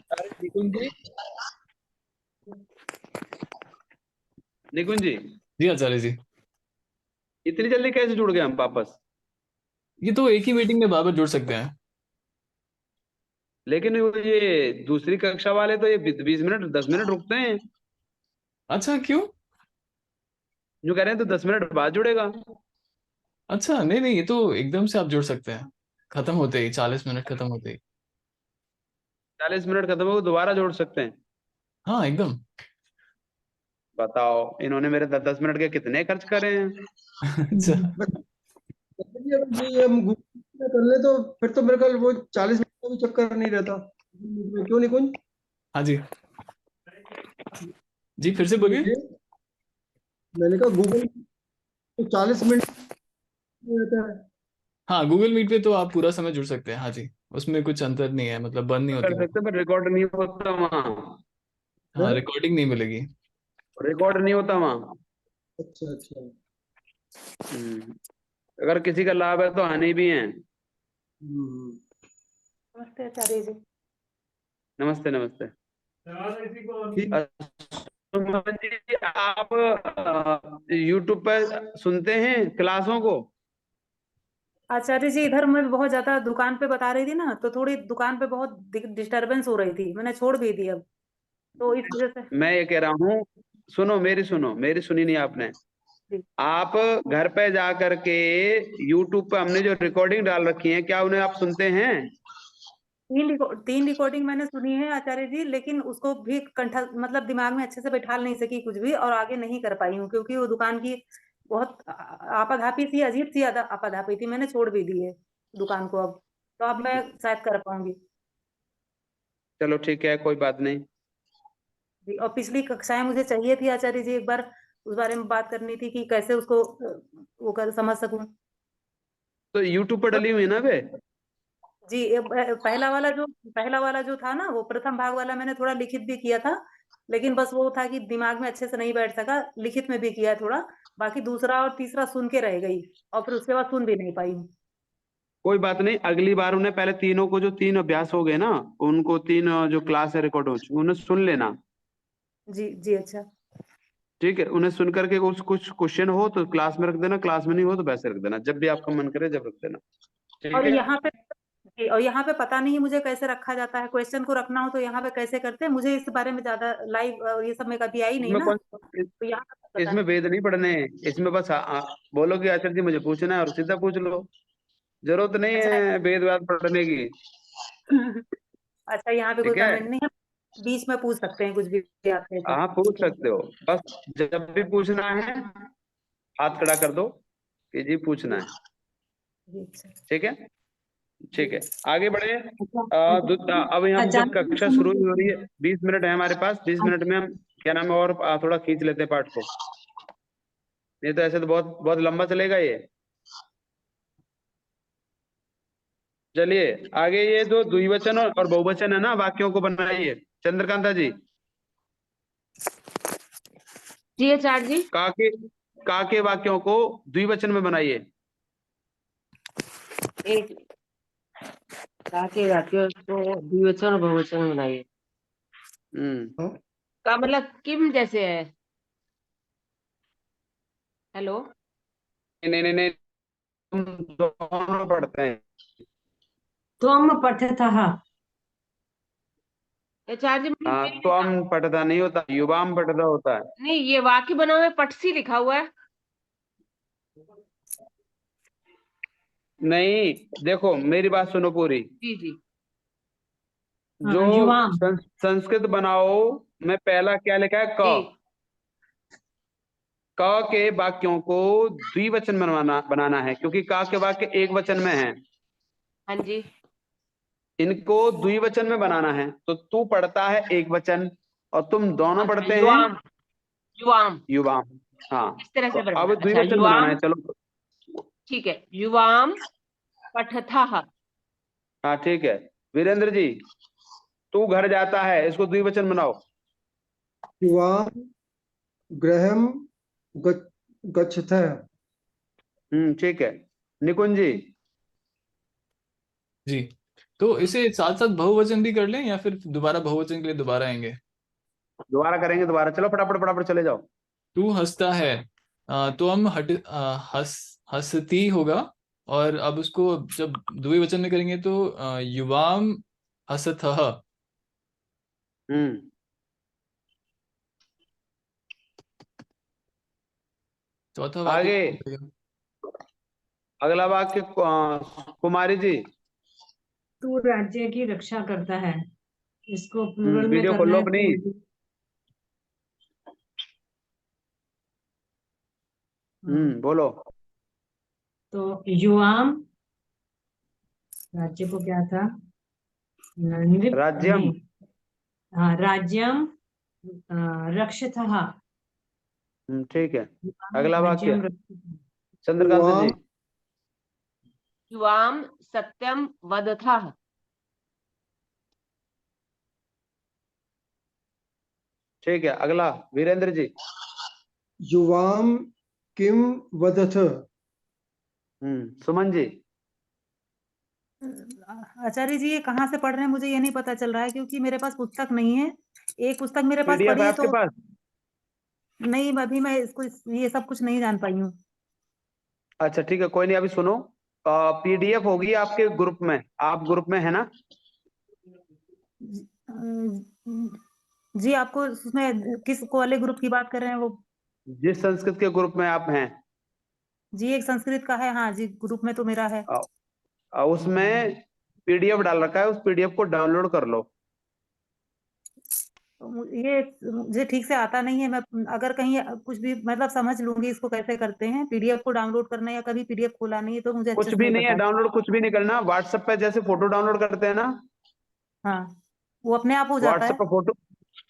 अरे निकुंज जी, निकुंज जी, जी आचार्य जी। इतनी जल्दी कैसे जुड़ गए हम वापस? ये तो एक ही मीटिंग में बार बार जुड़ सकते हैं। लेकिन ये दूसरी कक्षा वाले तो ये 20 मिनट 10 मिनट रुकते हैं। अच्छा, क्यों? जो कह रहे हैं तो 10 मिनट बाद जुड़ेगा। अच्छा, नहीं नहीं, ये तो एकदम से आप जुड़ सकते हैं, खत्म होते ही, 40 मिनट खत्म होते ही। 40 मिनट खत्म हो दोबारा जोड़ सकते हैं। हाँ, एकदम। बताओ, इन्होंने मेरे 10 10 मिनट के कितने खर्च करे हैं। अच्छा। अगर ये हम गूगल में कर ले तो फिर तो मेरे ख्याल वो 40 मिनट का भी चक्कर नहीं रहता। क्यों नहीं कुंज? हाँ जी। जी फिर से बोलिए। ये मैंने कहा गूगल तो 40 मिनट में रहता है। हाँ, गूगल मीट पे तो आप पूरा समय जुड़ सकते हैं, हाँ जी। उसमें कुछ अंतर नहीं है, मतलब बंद नहीं होती कर वो। सकते पर रिकॉर्ड नहीं होता वहाँ। हाँ, रिकॉर्डिंग नहीं मिलेगी। रिकॉर्ड नहीं होता वहाँ। अच्छा अच्छा। हम्म, अगर किसी का लाभ है तो हानि भी है। हम्म। नमस्ते आचार्य जी। नमस्ते नमस्ते। ठीक। सुमन जी, आप यूट्यूब पर सुनते हैं क्लासों को? आचार्य जी, इधर मैं बहुत ज्यादा दुकान पे बता रही थी ना, तो थोड़ी दुकान पे बहुत डिस्टरबेंस हो रही थी, मैंने छोड़ भी दी अब, तो इस वजह से। मैं ये कह रहा हूँ, सुनो मेरी सुनी नहीं आपने। जी। आप घर पे जा करके यूट्यूब पे हमने जो रिकॉर्डिंग डाल रखी है, क्या उन्हें आप सुनते हैं? 3 रिकॉर्डिंग मैंने सुनी है आचार्य जी, लेकिन उसको भी कंठा मतलब दिमाग में अच्छे से बैठा नहीं सकी कुछ भी, और आगे नहीं कर पाई हूँ, क्योंकि वो दुकान की बहुत आपाधापी थी, अजीब सी आपाधापी थी, मैंने छोड़ भी दी है दुकान को अब, तो अब मैं शायद कर पाऊंगी। चलो ठीक है, कोई बात नहीं। जी, और पिछली कक्षाएं मुझे चाहिए थी आचार्य जी, एक बार उस बारे में बात करनी थी कि कैसे उसको वो कर समझ सकूं। तो यूट्यूब पर डली हुई है ना वे? जी, पहला वाला जो था ना, वो प्रथम भाग वाला मैंने थोड़ा लिखित भी किया था, लेकिन बस वो था कि दिमाग में अच्छे से नहीं बैठ सका, लिखित में भी किया है थोड़ा, बाकी दूसरा और तीसरा सुन के रह गई, और फिर उसके बाद सुन भी नहीं पाई हूँ। कोई बात नहीं, अगली बार उन्हें पहले तीनों को, जो 3 अभ्यास हो गए ना, उनको 3 जो क्लास है रिकॉर्ड हो चुकी, उन्हें सुन लेना। जी जी, अच्छा। ठीक है, उन्हें सुन करके कुछ कुछ क्वेश्चन हो तो क्लास में रख देना, क्लास में नहीं हो तो वैसे रख देना, जब भी आपका मन करे जब रख देना। ठीक और है। यहाँ पे जी, और यहाँ पे पता नहीं मुझे कैसे रखा जाता है, क्वेश्चन को रखना हो तो यहाँ पे कैसे करते हैं, मुझे इस बारे में ज्यादा लाइव ये सब में कभी आई नहीं इसमें ना, कौन तो यहाँ पे पता इसमें नहीं। वेद नहीं पढ़ने हैं। इसमें बस बोलो कि आचार्य जी मुझे पूछना है और सीधा पूछ लो। जरूरत नहीं अच्छा। है वेद वाद पढ़ने की। अच्छा, यहाँ पे कोई ठीक है, कमेंट नहीं है, बीच में पूछ सकते हैं कुछ भी आते हैं तो। आप पूछ सकते हो, बस जब भी पूछना है हाथ खड़ा कर दो कि जी पूछना है। जी, अच्छा। ठीक है, जी। ठीक है, आगे बढ़े। अच्छा। अब हम जब अचानक से कक्षा शुरू ही हो रही है, 20 मिनट है हमारे पास, 20 मिनट में हम क्या नाम है और थोड़ा खींच लेते हैं पाठ को, नहीं तो ऐसे तो बहुत बहुत लंबा चलेगा ये। चलिए आगे, ये जो द्विवचन और बहुवचन है ना, वाक्यों को बनाइए। चंद्रकांता जी, जी आचार्य जी। का के वाक्यों को द्विवचन में बनाइए। एक वाक्यों को द्विवचन और बहुवचन में बनाइए। का मतलब किम जैसे है। हेलो। नहीं नहीं नहीं, हम दोनों पढ़ते हैं। त्वम पठतः। आचार्य जी मैंने हाँ, नहीं तो लिखा। हम पठता नहीं होता, युवाम पठता होता है। नहीं, ये वाक्य बना हुआ है, पटसी लिखा हुआ है। नहीं, देखो मेरी बात सुनो पूरी। जी जी। जो युवाम। संस्कृत बनाओ में पहला क्या लिखा है? जी। क के वाक्यों को द्विवचन बनाना है, क्योंकि का के वाक्य एक वचन में है। हाँ जी। इनको द्विवचन में बनाना है। तो तू पढ़ता है एक वचन और तुम दोनों अच्छा, पढ़ते हैं युवाम। युवाम युवाम। हाँ, इस तरह तो से अब बनाना। अच्छा, द्विवचन बनाना युवाम। है, चलो। ठीक है, युवाम पठथः। हाँ ठीक है। वीरेंद्र जी, तू घर जाता है, इसको द्विवचन बनाओ। युवाम गृहम गच्छतः। ठीक है। निकुंज जी। जी, तो इसे साथ साथ बहुवचन भी कर लें या फिर दोबारा बहुवचन के लिए दोबारा आएंगे? दोबारा करेंगे, दोबारा। चलो फटाफट फटाफट चले जाओ। तू हंसता है, तो हम हंसती होगा। और अब उसको जब द्विवचन में करेंगे तो युवाम हसतः। हम्म चौथा वाक्य आगे कौन सा है? अगला वाक्य, कुमारी जी। तू राज्य की रक्षा करता है। इसको प्लूरल में वीडियो खोल करना लो है अपनी। तो बोलो। तो युवाम, राज्य को क्या था? नृप राज्यम। नहीं। हाँ, राज्यम रक्षतः। ठीक है। युवाम अगला वाक्य, राज्यम रक्षतः। चंद्रकांत जी। युवाम युवाम सत्यम वदथः। ठीक है। अगला, वीरेंद्र जी। युवाम किम वदथ। सुमन जी। आचार्य जी ये कहाँ से पढ़ रहे हैं मुझे ये नहीं पता चल रहा है, क्योंकि मेरे पास पुस्तक नहीं है। एक पुस्तक मेरे पास पीडीएफ पड़ी है है आपके तो पास? नहीं, अभी मैं इसको ये सब कुछ नहीं जान पाई हूँ। अच्छा ठीक है, कोई नहीं, अभी सुनो। पीडीएफ होगी आपके ग्रुप में, आप ग्रुप में है ना? जी, आपको उसमें किस वाले ग्रुप की बात कर रहे हैं वो? जिस संस्कृत के ग्रुप में आप हैं, जी, एक संस्कृत का है। हाँ जी, ग्रुप में तो मेरा है। उसमें पीडीएफ डाल रखा है, उस पीडीएफ को डाउनलोड कर लो। ये मुझे ठीक से आता नहीं है। मैं अगर कहीं कुछ भी मतलब समझ लूंगी इसको कैसे करते हैं। पीडीएफ को डाउनलोड करना या कभी पीडीएफ खोला नहीं है तो मुझे अच्छे कुछ से भी नहीं नहीं है पता। डाउनलोड, कुछ भी नहीं करना। व्हाट्सएप पे जैसे फोटो डाउनलोड करते हैं ना, हाँ, वो अपने आप हो जाता व्हाट्सएप है। पे फोटो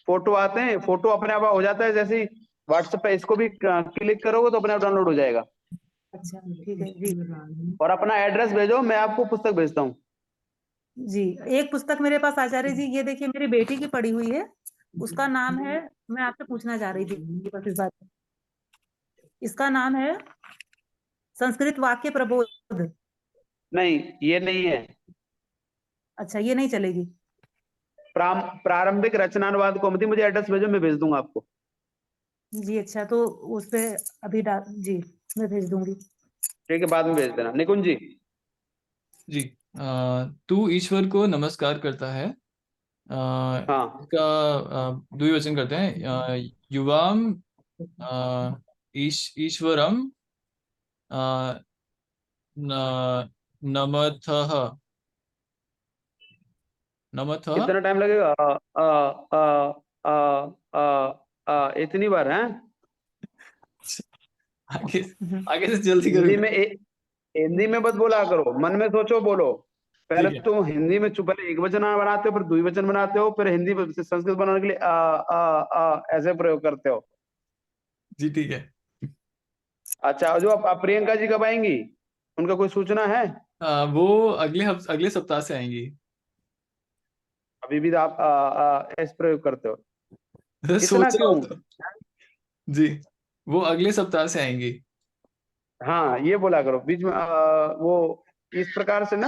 फोटो आते हैं, फोटो अपने आप हो जाता है। जैसे ही व्हाट्सएप पे इसको भी क्लिक करोगे तो अपने आप डाउनलोड हो जाएगा। अच्छा, ठीक है जी। और अपना एड्रेस भेजो, मैं आपको पुस्तक भेजता हूँ। जी, एक पुस्तक मेरे पास आचार्य जी, ये देखिए मेरी बेटी की पड़ी हुई है। उसका नाम है, मैं आपसे पूछना चाह रही थी बस इस बात पे। इसका नाम है संस्कृत वाक्य प्रबोध। नहीं, ये नहीं है। अच्छा, ये नहीं चलेगी। प्रारंभिक रचनानुवाद कौमुदी, मुझे एड्रेस भेजो, मैं भेज दूंगा आपको। जी अच्छा, तो उस पे अभी डाल जी, मैं भेज दूंगी। ठीक है, बाद में भेज देना। निकुंज जी। जी, तू ईश्वर को नमस्कार करता है। हाँ इसका द्विवचन करते हैं। युवाम ईश्वरम न, नमथः। नमथः। कितना टाइम लगेगा? इतनी बार है? आगे हम्म। आगे से जल्दी हिंदी करोगे? में हिंदी में मत बोला करो, मन में सोचो बोलो। पहले ठीक है। तुम हिंदी में पहले एक वचन बनाते हो, फिर द्विवचन बनाते हो, फिर हिंदी में संस्कृत बनाने के लिए ऐसे प्रयोग करते हो। जी ठीक है। अच्छा, जो आप प्रियंका जी कब आएंगी? उनका कोई सूचना है? वो अगले सप्ताह से आएंगी। अभी भी आप एस प्रयोग करते हो, इतना सोच रहा क्यों? हूँ तो। जी, वो अगले सप्ताह से आएंगी। हाँ, ये बोला करो बीच में वो इस प्रकार से ना।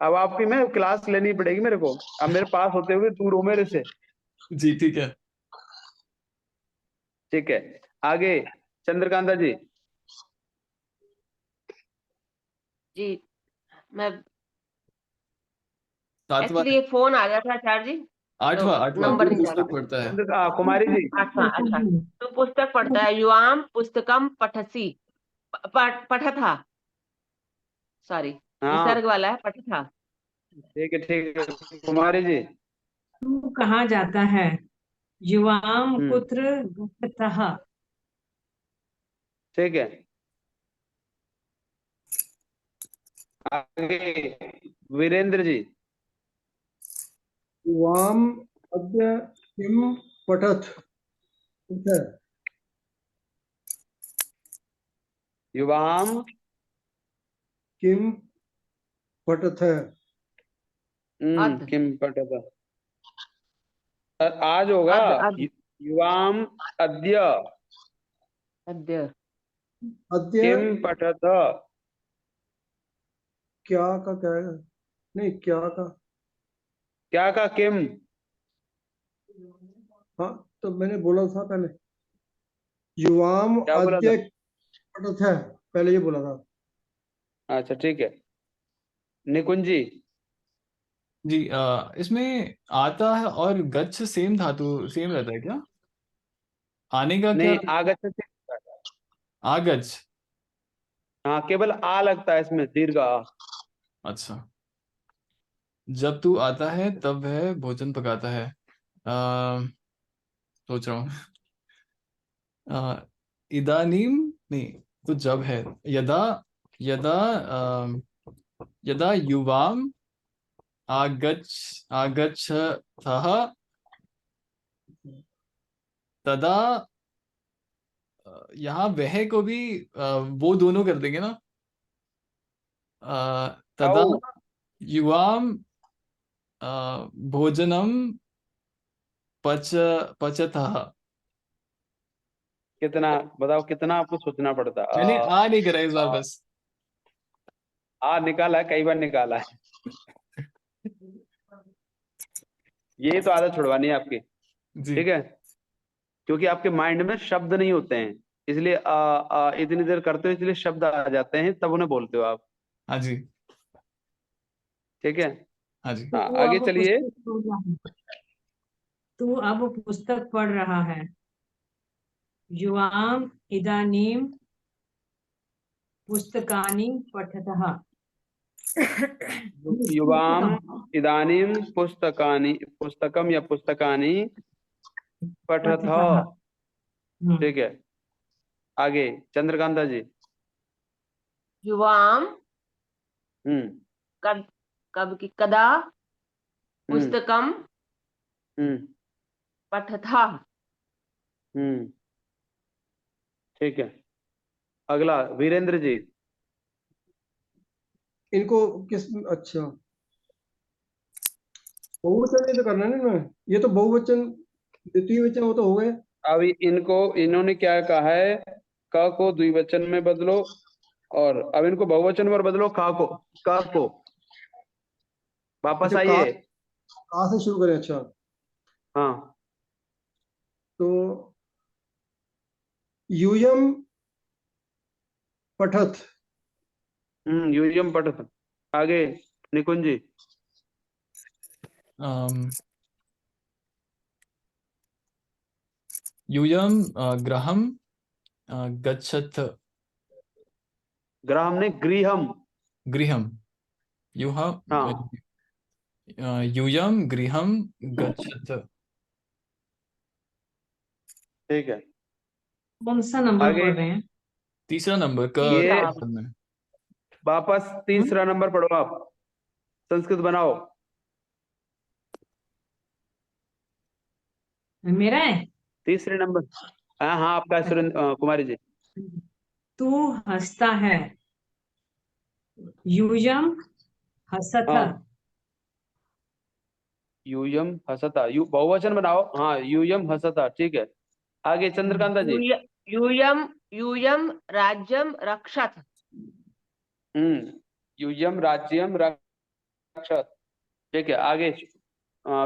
अब आपकी मैं क्लास लेनी पड़ेगी मेरे को, अब मेरे पास होते हुए दूर हो मेरे से। जी ठीक है। ठीक है, आगे चंद्रकांता जी। जी, मैं सातवां एक्चुअली एक फोन आ गया था आचार्य जी, तो आठवां नंबर तू नहीं आ पुस्तक रहा। पढ़ता है। कुमारी जी। अच्छा अच्छा, तो पुस्तक पढ़ता है, युवाम पुस्तकम पठसी, पठथा, सॉरी, हाँ विसर्ग वाला है, पठथा। ठीक है कुमारी जी। तू कहाँ जाता है? युवाम हम्म, कुत्र गच्छतः। ठीक है, आगे वीरेंद्र जी। युवाम अद्य किम पठत। ठीक है। युवाम किम पठत है। अद किम पठत, आज होगा। अद अद युवाम अद्य अद्य अद्य किम पठत। क्या का क्या है? नहीं, क्या का। क्या का किम? हाँ, तो मैंने बोला था पहले, युवाम क्या बोला था? अद्य पठत है, पहले ये बोला था। अच्छा ठीक है, निकुंज जी। जी इसमें आता है और गच्छ सेम धातु सेम रहता है क्या? आने का क्या? नहीं, आगच्छति। आगच्छ। हाँ, केवल आ लगता है इसमें, दीर्घ आ। अच्छा, जब तू आता है तब वह भोजन पकाता है। आ, सोच रहा हूँ। इदानीम नहीं, तो जब है। यदा यदा यदा युवाम आगच्छतः तदा यहाँ वह को भी वो दोनों कर देंगे ना। तदा आओ, युवाम भोजनम पच पचतः। कितना बताओ, कितना आपको सोचना पड़ता है? मैंने आ नहीं करा इस बार बस। निकाला है, कई बार निकाला है। ये तो आदत छुड़वानी है आपकी। जी ठीक है, क्योंकि आपके माइंड में शब्द नहीं होते हैं, इसलिए इतनी देर करते हो, इसलिए शब्द आ जाते हैं, तब उन्हें बोलते हो आप। हाँ जी ठीक है, हाँ जी। हाँ तू आगे अब चलिए। पुस्तक पढ़ रहा है। तू अब पुस्तक पढ़ रहा है। युवाम इदानीम पुस्तकानि पठतः। युवाम पुस्तकम इदानीम पुस्तकम या पुस्तकानि पठथ। पठतः। ठीक है, आगे चंद्रकांता जी। युवाम हम्म कब, कब की कदा हम्म पुस्तकम हम्म पठथा। हम्म ठीक है, अगला वीरेंद्र जी। इनको किस, अच्छा, बहुवचन ये तो करना है ना इनमें। ये तो बहुवचन, द्वितीय वचन वो तो हो गए। अभी इन्होंने क्या कहा है? क को द्विवचन में बदलो, और अब इनको बहुवचन में बदलो। क को वापस अच्छा, आइए। का से शुरू करें। अच्छा, हाँ, तो यूयम पठत। यूयम पठत। आगे निकुंज जी। अम, यूयम ग्रहम गच्छत। ग्राहम ने गृहम। गृहम युहा हाँ यूयम गृहम गच्छत। ठीक है, कौन सा नंबर आगे पढ़ रहे हैं? तीसरा नंबर का ये तीसरा। में। वापस तीसरा नंबर पढ़ो आप, संस्कृत बनाओ। मेरा है। तीसरे नंबर। हाँ हाँ, आपका है, सुरेंद्र कुमारी जी। तू हंसता है। यूयम हसथ हाँ यूयम हसता, बहुवचन बनाओ। हाँ यूयम हसता, ठीक है। आगे चंद्रकांता जी। यूयम यूयम राज्यम रक्षत। यूयम राज्यम रक्षत, ठीक है। आगे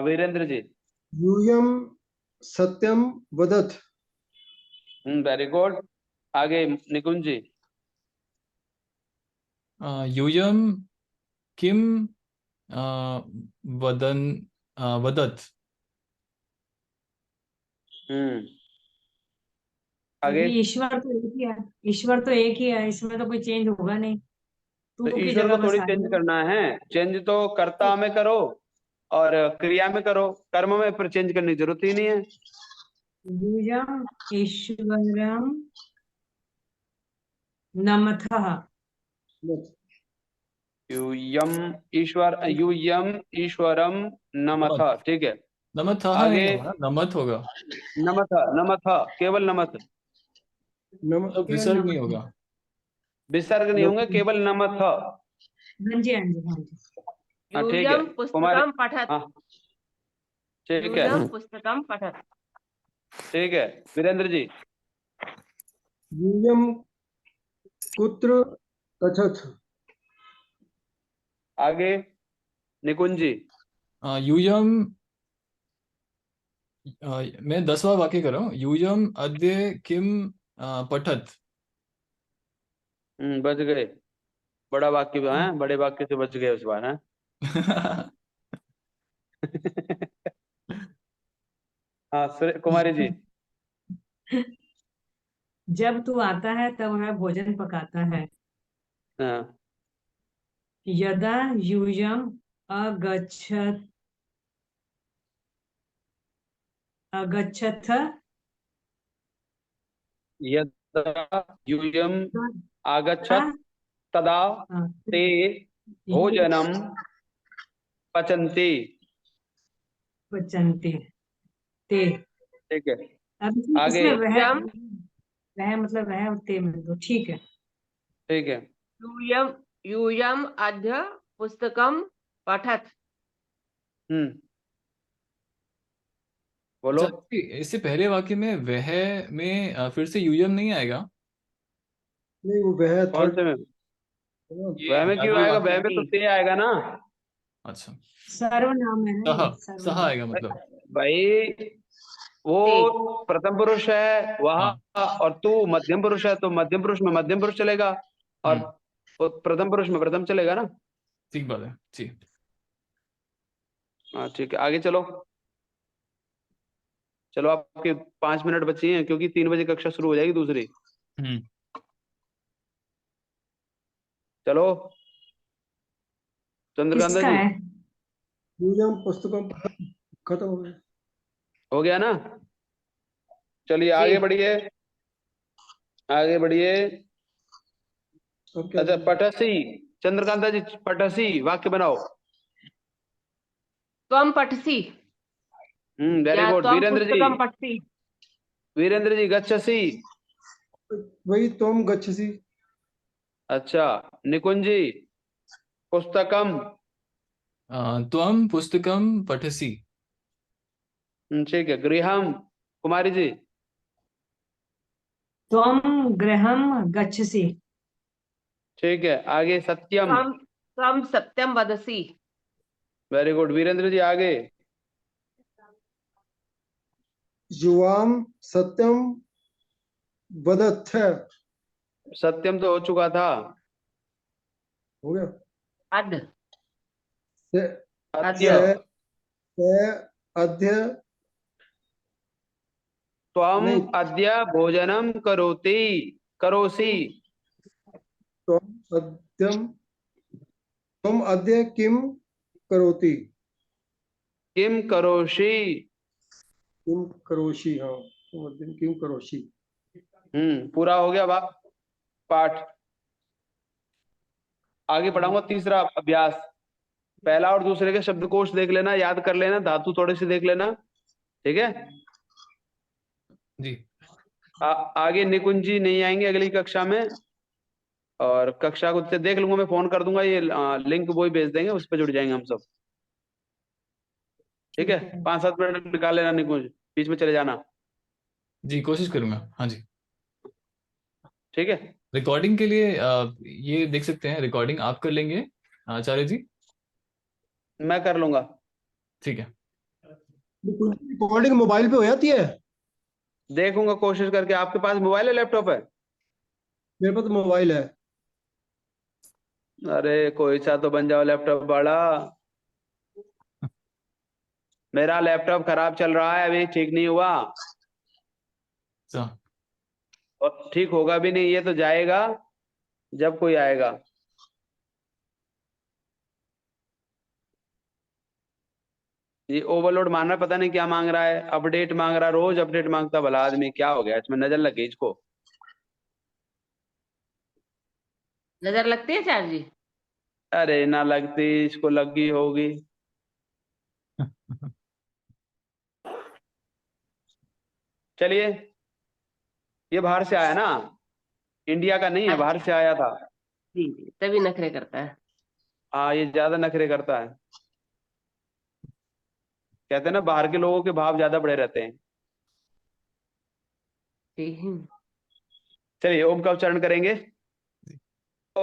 वीरेंद्र जी। यूयम सत्यम वदत। Very good. आगे निकुंज जी। यूयम किम वदन वदत। आगे अभी ईश्वर तो एक ही है, ईश्वर तो एक ही है, इसमें तो कोई चेंज होगा नहीं। तो तू की ईश्वर जगह को बस थोड़ी चेंज आएगा। करना है। चेंज तो कर्ता में करो और क्रिया में करो, कर्म में फिर चेंज करने की जरूरत ही नहीं है। यूयम ईश्वरम नमथः। यूयम ईश्वरम नमथ, नमत, ठीक है। नमथः आगे नहीं होगा, नमत होगा। नमथ, नमथ, केवल नमथ, नम मतलब केवल विसर्ग नहीं नमः। होगा। विसर्ग नहीं होंगे, नम केवल नमथ। हाँ जी, हाँ जी, हाँ जी। हाँ ठीक है यूयम कुमारी। पुस्तकम पठत। हाँ ठीक है, यूयम पुस्तकम पठत। ठीक है। वीरेंद्र जी। यूयम कुत्र गच्छथ। आगे निकुंज जी। यूयम मैं 10वां वाक्य कर रहा हूँ। यूयम अद्य किम पठत। बच गए। बड़ा वाक्य है, बड़े वाक्य से बच गए उस बार है। हाँ कुमारी जी। जब तू आता है तब वह भोजन पकाता है। हाँ यदा यूयम अगच्छत अगच्छथ यदा यूयम तदा, आगच्छत तदा हाँ, ते ये भोजनम पचन्ति, पचनते ते। ठीक है। अब आगे इसमें यूयम वह मतलब वह और ते में दो, ठीक है। ठीक है। यूयम यूयम अद्य पुस्तकम पठत। हम्म बोलो। अच्छा, इससे पहले वाक्य में वह में फिर से यूयम नहीं आएगा। नहीं, वो वह कौन थर्ड। से में? ये वह में क्यों 11वें आएगा? वाक्य वह में। में तो ते आएगा ना। अच्छा, सर्वनाम है ना, सह, ये सह सर्वनाम। आएगा मतलब। भाई वो ते प्रथम पुरुष है हाँ, वहां, और तू मध्यम पुरुष है, तो मध्यम पुरुष में मध्यम पुरुष चलेगा, और हम्म, वो प्रथम पुरुष में प्रथम चलेगा ना। ठीक बात है जी। हाँ ठीक है, आगे चलो। चलो आपके 5 मिनट बची हैं, क्योंकि 3 बजे कक्षा शुरू हो जाएगी दूसरी। हम्म। चलो चंद्रकांता किसका जी। है? यूयम पुस्तकम खत्म हो गया। हो गया ना? चलिए जी। आगे बढ़िए, आगे बढ़िए। अब क्या अच्छा करें? पटसी, चंद्रकांता जी पटसी वाक्य बनाओ। त्वम पठसी वेरी या गुड। त्वम वीरेंद्र जी, पुस्तकम पठसी। वीरेंद्र जी गच्छसी। वही तुम गच्छसी। अच्छा निकुंज जी पुस्तकम। त्वम पुस्तकम पठसी। ठीक है। गृहम, कुमारी जी। त्वम गृहम गच्छसि। ठीक है। आगे सत्यम। त्वम त्वम सत्यम वदसी। Very good. वीरेंद्र जी आगे। युवाम सत्यम वदथ। सत्यम तो हो चुका था। हो गया। अद से सत्य। अद्य से से अध्य। त्वम नहीं, अद्य भोजनम करोति, करोसि। तुम अद्यम तुम अद्य किम करोति। किम करोषि। किम करोषि। हाँ, तुम अद्य किम करोषि। पूरा हो गया पाठ। आगे पढ़ाऊंगा तीसरा अभ्यास। पहला और दूसरे के शब्दकोश देख लेना, याद कर लेना, धातु थोड़े से देख लेना, ठीक है। जी। आगे निकुंज जी नहीं आएंगे अगली कक्षा में। और कक्षा को से देख लूंगा, मैं फोन कर दूंगा, ये लिंक वो ही भेज देंगे, उस पर जुड़ जाएंगे हम सब। ठीक है, 5-7 मिनट निकाल लेना, निकुंज बीच में चले जाना। जी कोशिश करूंगा। हाँ जी। ठीक है, रिकॉर्डिंग के लिए ये देख सकते हैं, रिकॉर्डिंग आप कर लेंगे आचार्य जी? मैं कर लूंगा। ठीक है। रिकॉर्डिंग मोबाइल पे हो जाती है? देखूंगा कोशिश करके। आपके पास मोबाइल है, लैपटॉप है? मेरे पास तो मोबाइल है। अरे कोई सा तो बन जाओ लैपटॉप वाला। मेरा लैपटॉप खराब चल रहा है, अभी ठीक नहीं हुआ, तो और ठीक होगा भी नहीं, ये तो जाएगा जब कोई आएगा। ये ओवरलोड मांग रहा है, पता नहीं क्या मांग रहा है, अपडेट मांग रहा है, रोज अपडेट मांगता भला आदमी, क्या हो गया इसमें, नजर लग गई इसको। नजर लगती है आचार्य जी? अरे ना लगती, इसको लगी होगी। चलिए, ये बाहर से आया ना, इंडिया का नहीं है, बाहर से आया था। जी जी, तभी नखरे करता है। हाँ, ये ज्यादा नखरे करता है। कहते हैं ना, बाहर के लोगों के भाव ज्यादा बड़े रहते हैं। जी। चलिए, ओम का उच्चारण करेंगे। ओ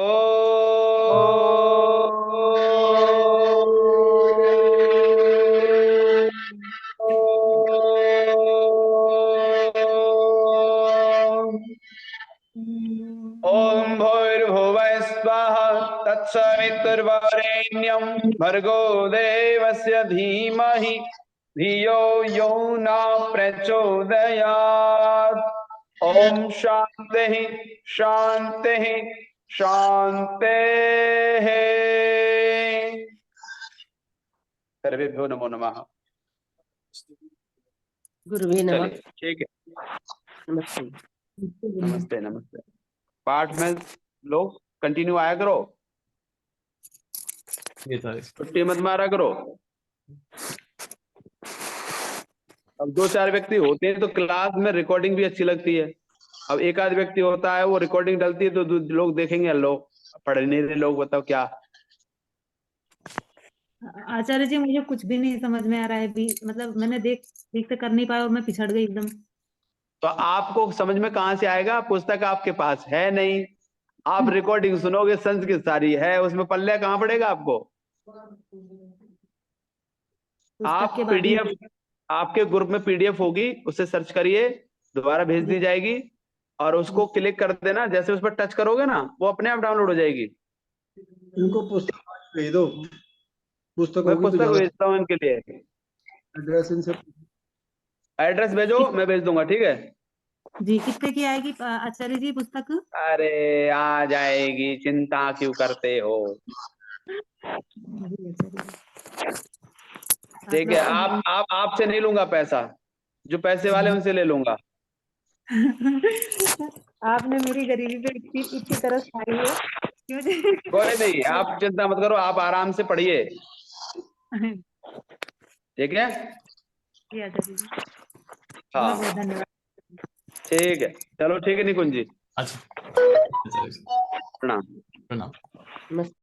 ओम भूर्भुवः स्वाहा तत्सवितुर्वरेण्यं भर्गो देवस्य धीमहि धियो यो न प्रचोदयात्। ओम शांति शांति शांति। सर्वेभ्यो नमो नमः। गुरुवे नमः। चलिए ठीक है, नमस्ते। नमस्ते नमस्ते। पाठ में लोग कंटिन्यू आया करो, ये था। छुट्टी मत मारा करो। अब 2-4 व्यक्ति होते हैं तो क्लास में रिकॉर्डिंग भी अच्छी लगती है। अब एक आध व्यक्ति होता है, वो रिकॉर्डिंग डलती है तो लोग देखेंगे, लो पढ़ नहीं रहे लोग, बताओ क्या। आचार्य जी मुझे कुछ भी नहीं समझ में आ रहा है भी, मतलब मैंने ठीक से कर नहीं पाया और मैं पिछड़ गई एकदम। तो आपको समझ में कहां से आएगा, पुस्तक आपके पास है नहीं, आप रिकॉर्डिंग सुनोगे, संस्कृत सारी है, उसमें पल्ले कहां पड़ेगा आपको। आप के बारे में पीडीएफ, आपके ग्रुप में पीडीएफ होगी, उससे सर्च करिए, दोबारा भेज दी जाएगी, और उसको क्लिक कर देना, जैसे उस पर टच करोगे ना, वो अपने आप डाउनलोड हो जाएगी। इनको पुस्तक भेज दो, पुस्तक मैं होगी तो पुस्तक ज्यादा। भेजता हूँ इनके लिए। एड्रेस इनसे। एड्रेस भेजो, मैं भेज दूंगा, ठीक है। जी, कितने की आएगी आचार्य जी पुस्तक? अरे आ जाएगी, चिंता क्यों करते हो। ठीक है, आप आपसे नहीं लूंगा पैसा, जो पैसे वाले उनसे ले लूंगा। आपने मेरी गरीबी पे इतनी तरस खाई है क्यों जी? कोई नहीं, आप चिंता मत करो, आप आराम से पढ़िए, ठीक है। जी आचार्य जी, हाँ बहुत बहुत धन्यवाद। ठीक है, चलो ठीक है निकुंज जी, अच्छा आचार्य जी, प्रणाम। प्रणाम। नमस्ते।